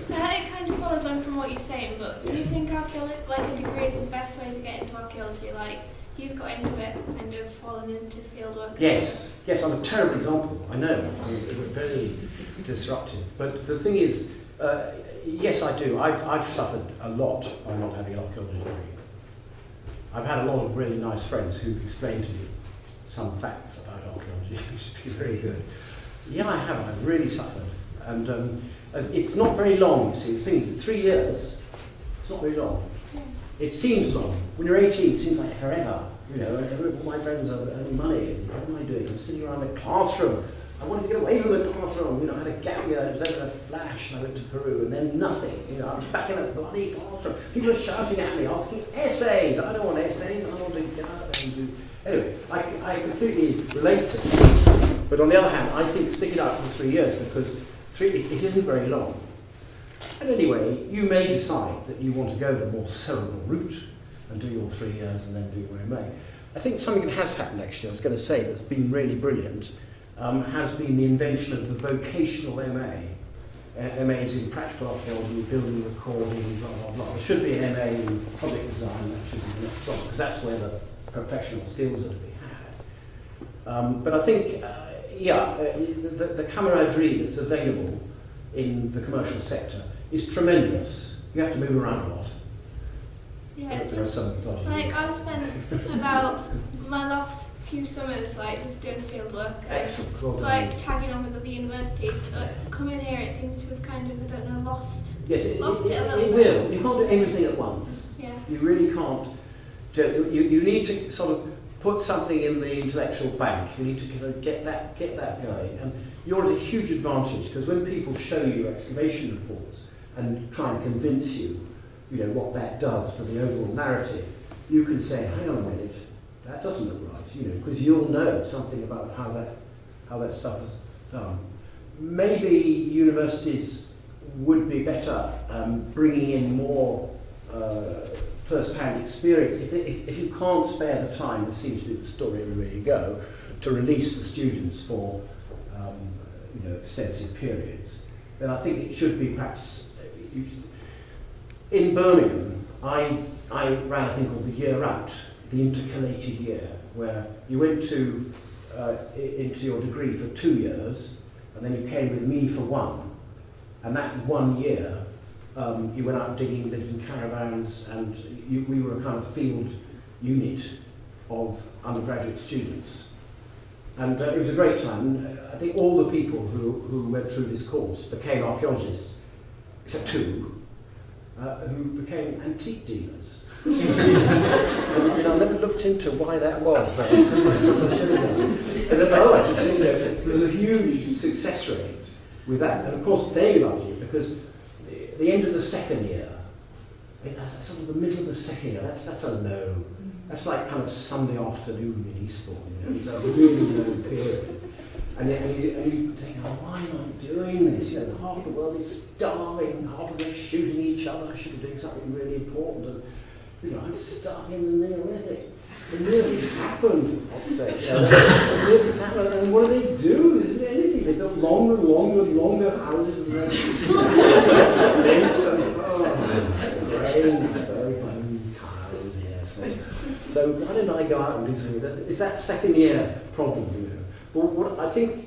kind of follows on from what you're saying, but do you think archaeology, like a degree, is the best way to get into archaeology? Like, you've got into it, kind of fallen into fieldwork. Yes, I'm a terrible example. I know, it was very disruptive. But the thing is, yes, I do. I've suffered a lot by not having an archaeology degree. I've had a lot of really nice friends who've explained to me some facts about archaeology, which has been very good. Yeah, I have. I've really suffered. And it's not very long, you see. The thing is, 3 years, it's not very long. It seems long. When you're 18, it seems like forever. All my friends are earning money, and what am I doing? I'm sitting around the classroom. I wanted to get away from the classroom. I had a gap year, it was over a flash, and I went to Peru, and then nothing. I was back in a bloody classroom. People are shouting at me, asking essays. I don't want essays. I want to get out there and do... Anyway, I completely relate to it. But on the other hand, I think stick it out for 3 years, because it isn't very long. And anyway, you may decide that you want to go the more cerebral route and do your 3 years and then do your MA. I think something that has happened actually, I was going to say, that's been really brilliant, has been the invention of the vocational MA. MAs in practical archaeology, building, recording, blah, blah, blah. There should be an MA in public design, that should be the next one, because that's where the professional skills are to be had. But I think, the camaraderie that's available in the commercial sector is tremendous. You have to move around a lot. Yeah, it's There are just, some like, I've spent about my last few summers, like, just doing field work. Excellent. Well done. Like, tagging on with other universities. But coming here, it seems to have kind of, I don't know, lost. Yes, it Lost it a little will. bit. You can't do everything at once. Yeah. You really can't. You need to sort of put something in the intellectual bank. You need to kind of get that going. And you're at a huge advantage, because when people show you excavation reports and try and convince you, what that does for the overall narrative, you can say, hang on a minute, that doesn't look right, because you'll know something about how that stuff is done. Maybe universities would be better bringing in more first-hand experience. If you can't spare the time, this seems to be the story everywhere you go, to release the students for extensive periods, then I think it should be perhaps. In Birmingham, I ran a thing called the Year Out, the intercalated year, where you went into your degree for 2 years, and then you came with me for 1, and that 1 year you went out digging, lived in caravans, and we were a kind of field unit of undergraduate students. And it was a great time. I think all the people who went through this course became archaeologists, except 2, who became antique dealers. And I never looked into why that was, but and otherwise, there was a huge success rate with that. And of course, they loved it, because the end of the second year, that's sort of the middle of the second year, that's a low. That's like kind of Sunday afternoon in Eastbourne. It's a really low period. And you think, why am I doing this? Half the world is starving, half of them are shooting each other, I should be doing something really important. And I'm stuck in the Neolithic. The Neolithic happened, I'd say. The Neolithic's happened, and what do they do? They do anything. They built longer and longer and longer houses, and then fence and rains, very fun cows, yes. So why didn't I go out and do something? It's that second year problem, Well, what I think,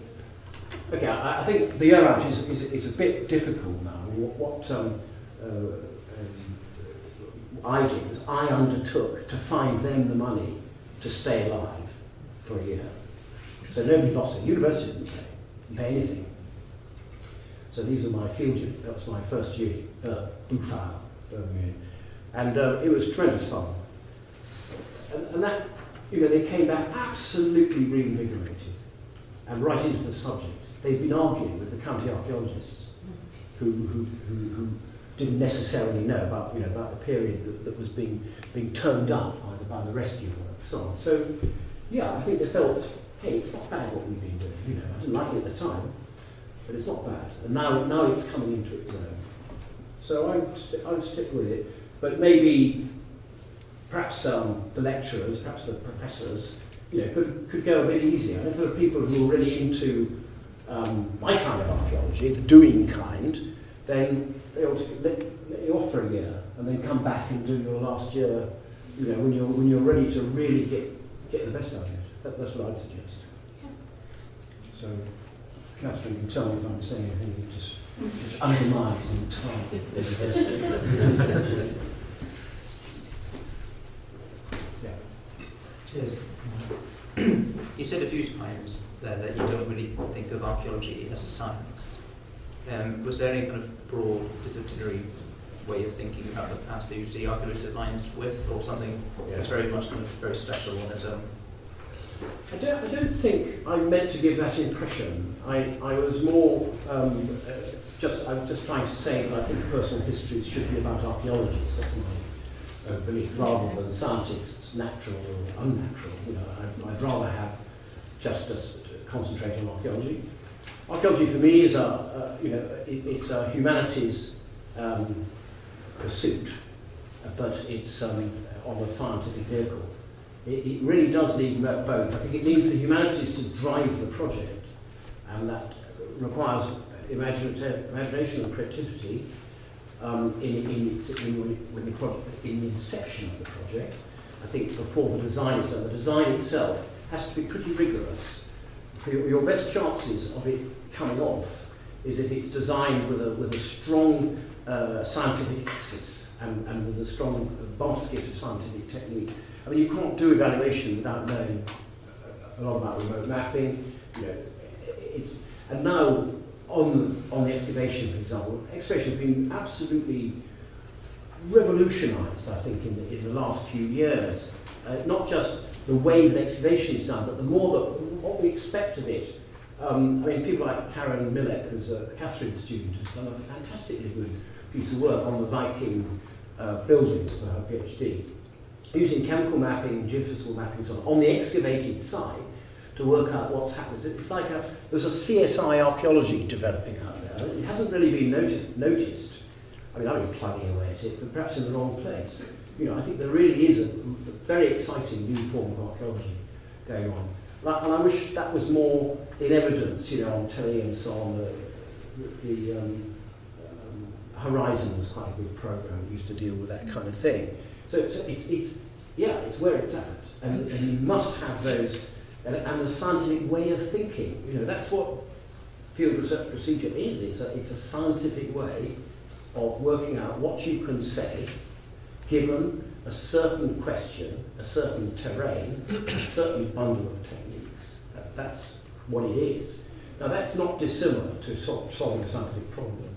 I think the year out is a bit difficult now. What I did was I undertook to find them the money to stay alive for a year. So nobody lost it. University didn't pay anything. So these were my field unit. That was my first unit, Bouchard, and it was tremendous fun. And that, they came back absolutely reinvigorated and right into the subject. They'd been arguing with the county archaeologists who didn't necessarily know about the period that was being turned up either by the rescue work, so on. So I think they felt, hey, it's not bad what we've been doing. I didn't like it at the time, but it's not bad. And now it's coming into its own. So I would stick with it, but maybe perhaps the lecturers, perhaps the professors, could go a bit easier. And if there are people who are really into my kind of archaeology, the doing kind, then they ought to let you off for a year and then come back and do your last year, when you're ready to really get the best out of it. That's what I'd suggest. Yeah. So, Catherine can tell me if I'm saying anything that just undermines the entire university. Cheers. You said a few times there that you don't really think of archaeology as a science. Was there any kind of broad disciplinary way of thinking about the past that you see archaeology aligned with, or something that's very much kind of very special on its own? I don't think I meant to give that impression. I was more I was just trying to say that I think personal histories should be about archaeologists. That's my belief, rather than scientists, natural or unnatural. I'd rather have just concentrate on archaeology. Archaeology for me is it's a humanities pursuit, but it's on a scientific vehicle. It really does need both. I think it needs the humanities to drive the project, and that requires imagination and creativity in the inception of the project. I think before the design is done, the design itself has to be pretty rigorous. Your best chances of it coming off is if it's designed with a strong scientific axis and with a strong basket of scientific technique. I mean, you can't do evaluation without knowing a lot about remote mapping. You know, and now on the excavation, for example, excavation has been absolutely revolutionised, I think, in the last few years. Not just the way that excavation is done, but the more that what we expect of it. I mean, people like Karen Millek, who's a Catherine student, has done a fantastically good piece of work on the Viking buildings for her PhD, using chemical mapping, geophysical mapping, so on the excavated side to work out what's happened. It's like there's a CSI archaeology developing out there. It hasn't really been noticed. I mean, I've been plugging away at it, but perhaps in the wrong place. You know, I think there really is a very exciting new form of archaeology going on. And I wish that was more in evidence, you know, on telly and so on. The Horizon was quite a good program. It used to deal with that kind of thing. So it's where it's at. And you must have those, and a scientific way of thinking. You know, that's what field research procedure is. It's a scientific way of working out what you can say, given a certain question, a certain terrain, a certain bundle of techniques. That's what it is. Now, that's not dissimilar to solving a scientific problem.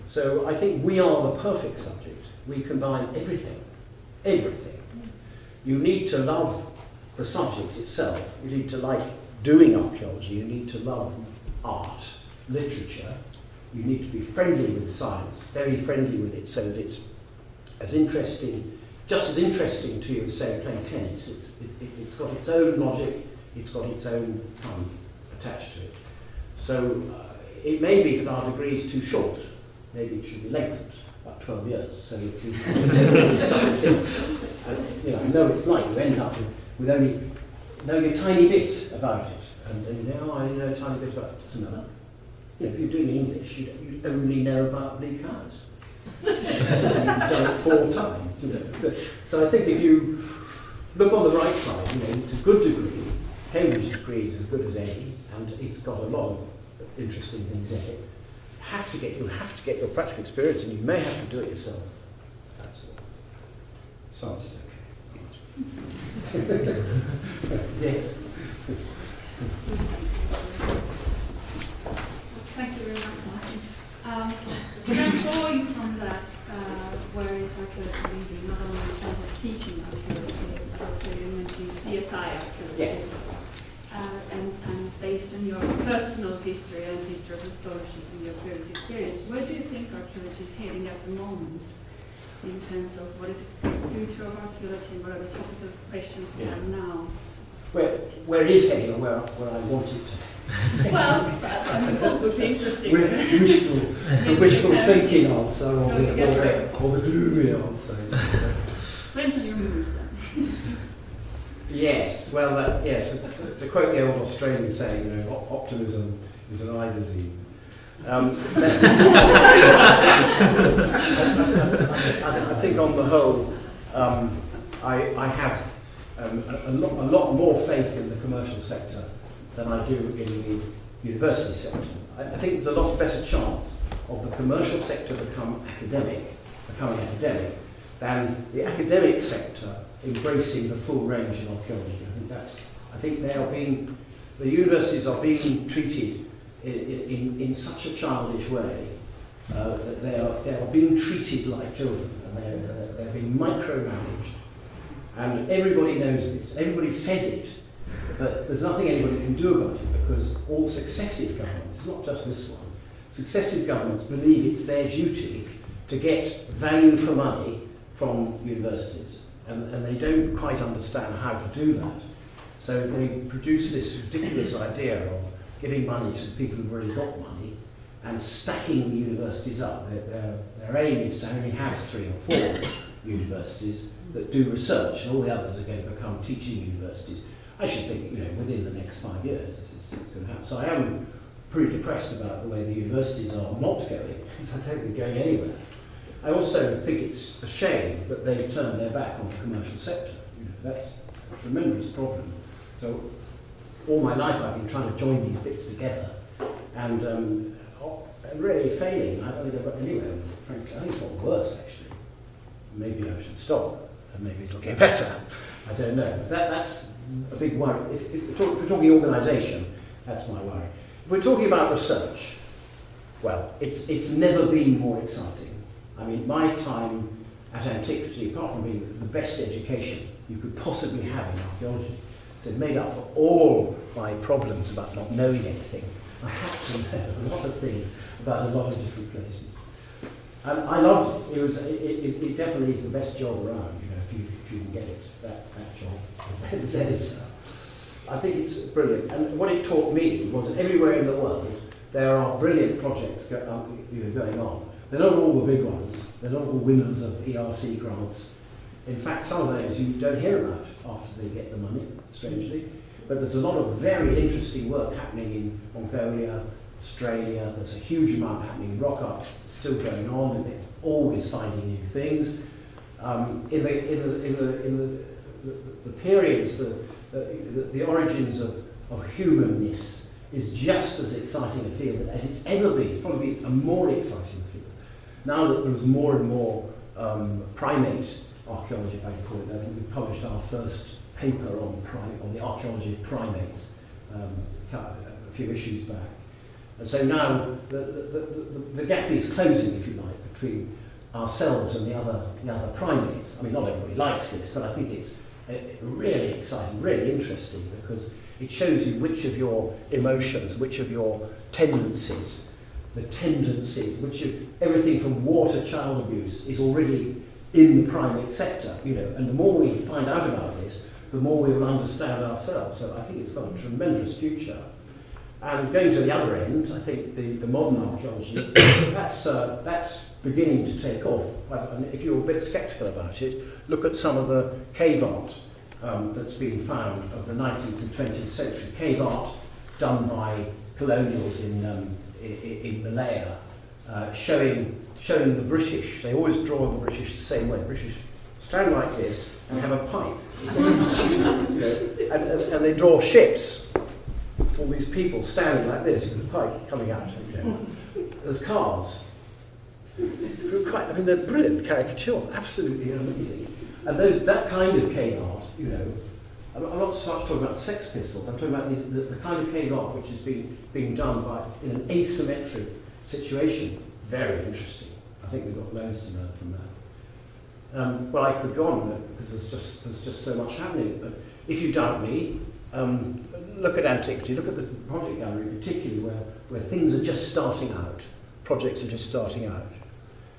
So I think we are the perfect subject. We combine everything. Everything. You need to love the subject itself. You need to like doing archaeology. You need to love art, literature. You need to be friendly with science, very friendly with it, so that it's as interesting, just as interesting to you as, say, playing tennis. It's got its own logic, it's got its own fun attached to it. So it may be that our degree is too short. Maybe it should be lengthened, about 12 years, so you know, I know it's like you end up with only knowing a tiny bit about it, and now I know a tiny bit about it. Doesn't matter. You know, if you're doing English, you only know about bleak cows. You've done it 4 times. You know. So I think if you look on the right side, you know, it's a good degree. Cambridge degree is as good as any, and it's got a lot of interesting things in it. You have to get your practical experience, and you may have to do it yourself. That's all. Science is okay. Yes. Thank you very much, Martin. Drawing from that, where is archaeology leading, not only in terms of teaching archaeology, but also you mentioned CSI archaeology. Yeah. And based on your personal history and history of the scholarship and your previous experience, where do you think archaeology is heading at the moment in terms of what is the future of archaeology and what are the topical questions we have now? Where it is heading, or where I want it to. Well, that would be interesting. Wishful thinking answer, or the gloomy answer. Depends on your moods then. Yes, well, yes, to quote the old Australian saying, you know, optimism is an eye disease. I think on the whole, I have a lot more faith in the commercial sector than I do in the university sector. I think there's a lot better chance of the commercial sector becoming academic, than the academic sector embracing the full range in archaeology. I think the universities are being treated in such a childish way that they are being treated like children, and they're being micromanaged. And everybody knows this, everybody says it, but there's nothing anybody can do about it, because all successive governments, not just this one, successive governments believe it's their duty to get value for money from universities. And they don't quite understand how to do that. So they produce this ridiculous idea of giving money to the people who've already got money and stacking the universities up. Their aim is to only have 3 or 4 universities that do research, and all the others are going to become teaching universities. I should think, you know, within the next 5 years this is going to happen. So I am pretty depressed about the way the universities are not going, because I don't think they're going anywhere. I also think it's a shame that they've turned their back on the commercial sector. You know, that's a tremendous problem So all my life I've been trying to join these bits together, and really failing. I don't think I've got anywhere, frankly. I think it's got worse, actually. Maybe I should stop, and maybe it'll get better. I don't know. That's a big worry. If we're talking organisation, that's my worry. If we're talking about research, well, it's never been more exciting. I mean, my time at Antiquity, apart from being the best education you could possibly have in archaeology, so it made up for all my problems about not knowing anything. I had to know a lot of things about a lot of different places. And I loved it. It definitely is the best job around, you know, if you can get it, that job as editor. I think it's brilliant. And what it taught me was that everywhere in the world there are brilliant projects going on. They're not all the big ones. They're not all winners of ERC grants. In fact, some of those you don't hear about after they get the money, strangely. But there's a lot of very interesting work happening in Mongolia, Australia. There's a huge amount happening in rock art still going on, and they're always finding new things. In the periods, the origins of humanness is just as exciting a field as it's ever been. It's probably a more exciting field. Now that there's more and more primate archaeology, if I can call it that, I think we published our first paper on the archaeology of primates a few issues back. And so now the gap is closing, if you like, between ourselves and the other primates. I mean, not everybody likes this, but I think it's really exciting, really interesting, because it shows you which of your emotions, which of your tendencies, everything from war to child abuse is already in the primate sector, you know, and the more we find out about this, the more we will understand ourselves. So I think it's got a tremendous future. And going to the other end, I think the modern archaeology, that's beginning to take off. And if you're a bit sceptical about it, look at some of the cave art that's been found of the 19th and 20th century. Cave art done by colonials in Malaya, showing the British. They always draw the British the same way. The British stand like this and have a pipe. You know, and they draw ships. All these people standing like this with a pipe coming out. You know. There's cars. They're brilliant caricatures, absolutely amazing. And that kind of cave art, you know, I'm not so much talking about the Sex Pistols, I'm talking about the kind of cave art which is being done in an asymmetric situation. Very interesting. I think we've got loads to learn from that. Well, I could go on because there's just so much happening. But if you doubt me, look at Antiquity, look at the project gallery, particularly where things are just starting out, projects are just starting out.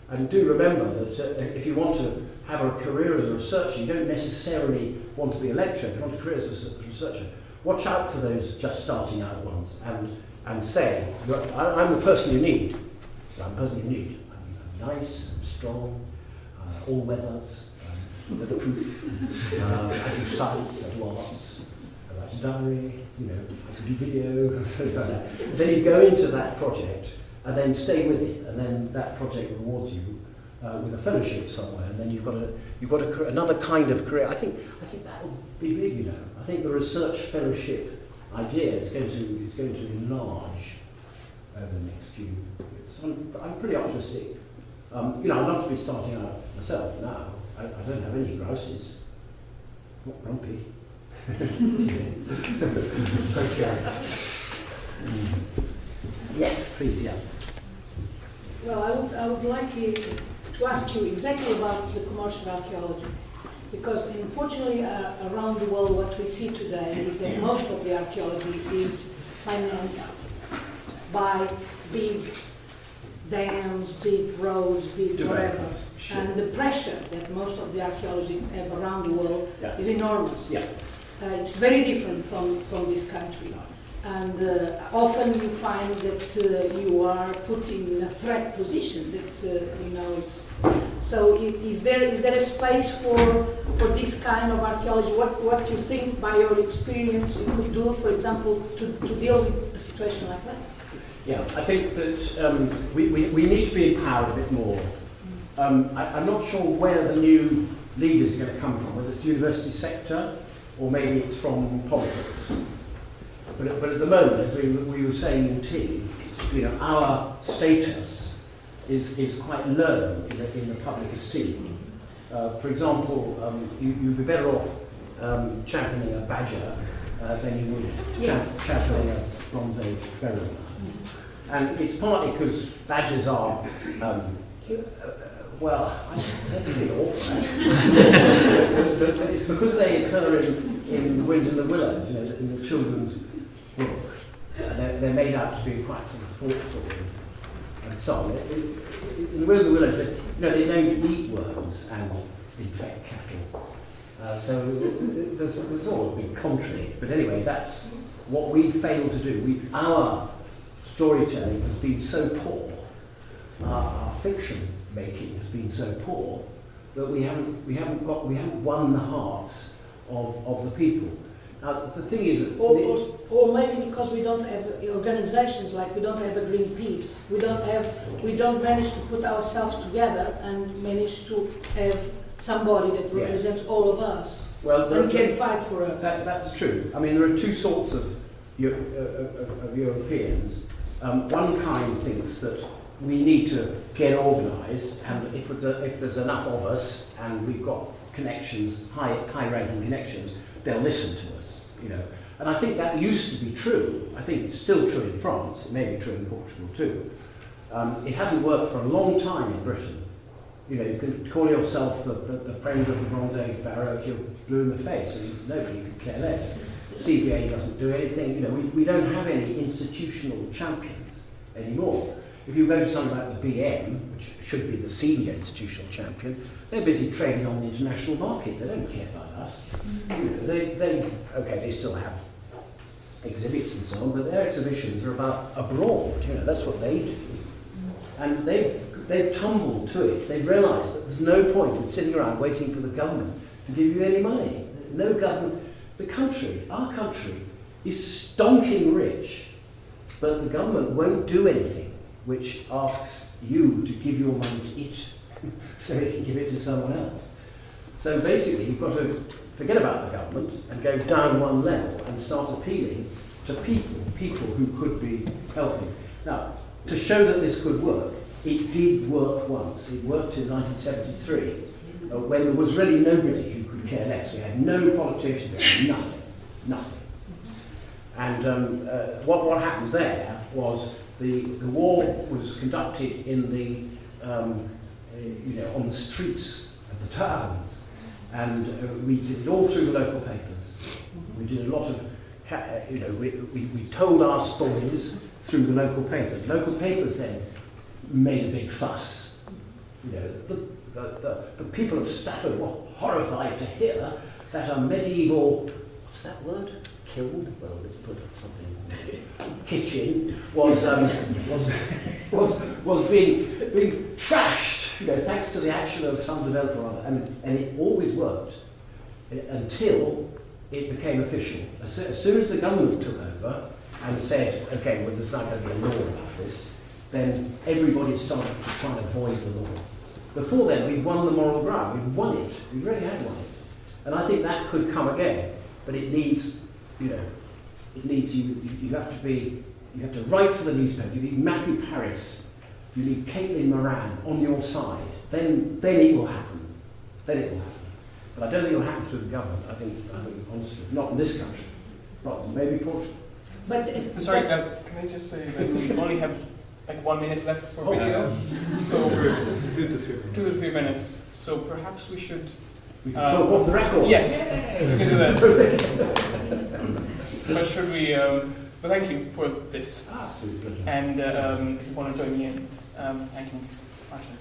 And do remember that if you want to have a career as a researcher, you don't necessarily want to be a lecturer. If you want a career as a researcher, watch out for those just starting out ones and say, I'm the person you need. I'm the person you need. I'm nice, I'm strong, all weathers, weatherproof, I do science, I do arts, I write a diary, you know, I can do video, things like that. Then you go into that project and then stay with it, and then that project rewards you with a fellowship somewhere, and then you've got another kind of career. I think that will be big, you know. I think the research fellowship idea is going to enlarge over the next few years. So I'm pretty optimistic. You know, I'd love to be starting out myself now. I don't have any grouses. I'm not grumpy. Okay. Yes, please, yeah. Well, I would like to ask you exactly about the commercial archaeology, because unfortunately around the world what we see today is that most of the archaeology is financed by big dams, big roads, big whatever. Sure. And the pressure that most of the archaeologists have around the world is enormous. Yeah. It's very different from this country. And often you find that you are put in a threat position. That you know, it's so. Is there a space for this kind of archaeology? What you think, by your experience, you could do, for example, to deal with a situation like that? Yeah, I think that we need to be empowered a bit more. I'm not sure where the new leaders are going to come from, whether it's the university sector, or maybe it's from politics. But at the moment, as we were saying in tea, our status is quite low in the public esteem. For example, you'd be better off championing a badger than you would championing a Bronze Age burial. And it's partly because badgers are, well, I think but it's because they occur in The Wind in the Willows, in the children's book. They're made out to be quite sort of thoughtful and so on. In The Wind in the Willows, they don't eat worms and infect cattle. So there's all a bit contrary. But anyway, that's what we fail to do. Our storytelling has been so poor, our fiction making has been so poor, that we haven't won the hearts of the people. Now the thing is that or maybe because we don't have organizations, like we don't have a Greenpeace, we don't manage to put ourselves together and manage to have somebody that represents all of us and can fight for us. That's true. I mean, there are two sorts of Europeans. One kind thinks that we need to get organised, and if there's enough of us and we've got connections, high-ranking connections, they'll listen to us. And I think that used to be true. I think it's still true in France. It may be true in Portugal too. It hasn't worked for a long time in Britain. You can call yourself the friends of the Bronze Age barrow if you're blue in the face, and nobody could care less. CBA doesn't do anything. We don't have any institutional champions anymore. If you go to something like the BM, which should be the senior institutional champion, they're busy trading on the international market. They don't care about us. They still have exhibits and so on, but their exhibitions are about abroad. That's what they do. And they've tumbled to it. They've realised that there's no point in sitting around waiting for the government to give you any money. No government. Our country, is stonking rich, but the government won't do anything which asks you to give your money to it so it can give it to someone else. So basically, you've got to forget about the government and go down one level and start appealing to people who could be helping. Now, to show that this could work, it did work once. It worked in 1973, when there was really nobody who could care less. We had no politicians, nothing. And what happened there was the war was conducted in on the streets of the towns, and we did it all through the local papers. We did a lot of, we told our stories through the local papers. Local papers then made a big fuss. The people of Stafford were horrified to hear that a medieval, what's that word? Kiln? Well, let's put something. Kitchen was being trashed, thanks to the action of some developer or other, and it always worked until it became official. As soon as the government took over and said, okay, well, there's not going to be a law about this, then everybody started to try and avoid the law. Before then, we'd won the moral ground. We'd won it. We really had won it. And I think that could come again, but it needs, you have to write for the newspaper. You need Matthew Paris. You need Caitlin Moran on your side. Then it will happen. But I don't think it will happen through the government. I think honestly, not in this country. Well, maybe Portugal. But sorry, guys. Can I just say that we only have like 1 minute left for video? So it's 2 to 3 minutes. 2 to 3 minutes. So perhaps we should. We can talk off the record. Yes, we can do that. But should we? But thank you for this. Absolutely. And if you want to join me in thanking Martin.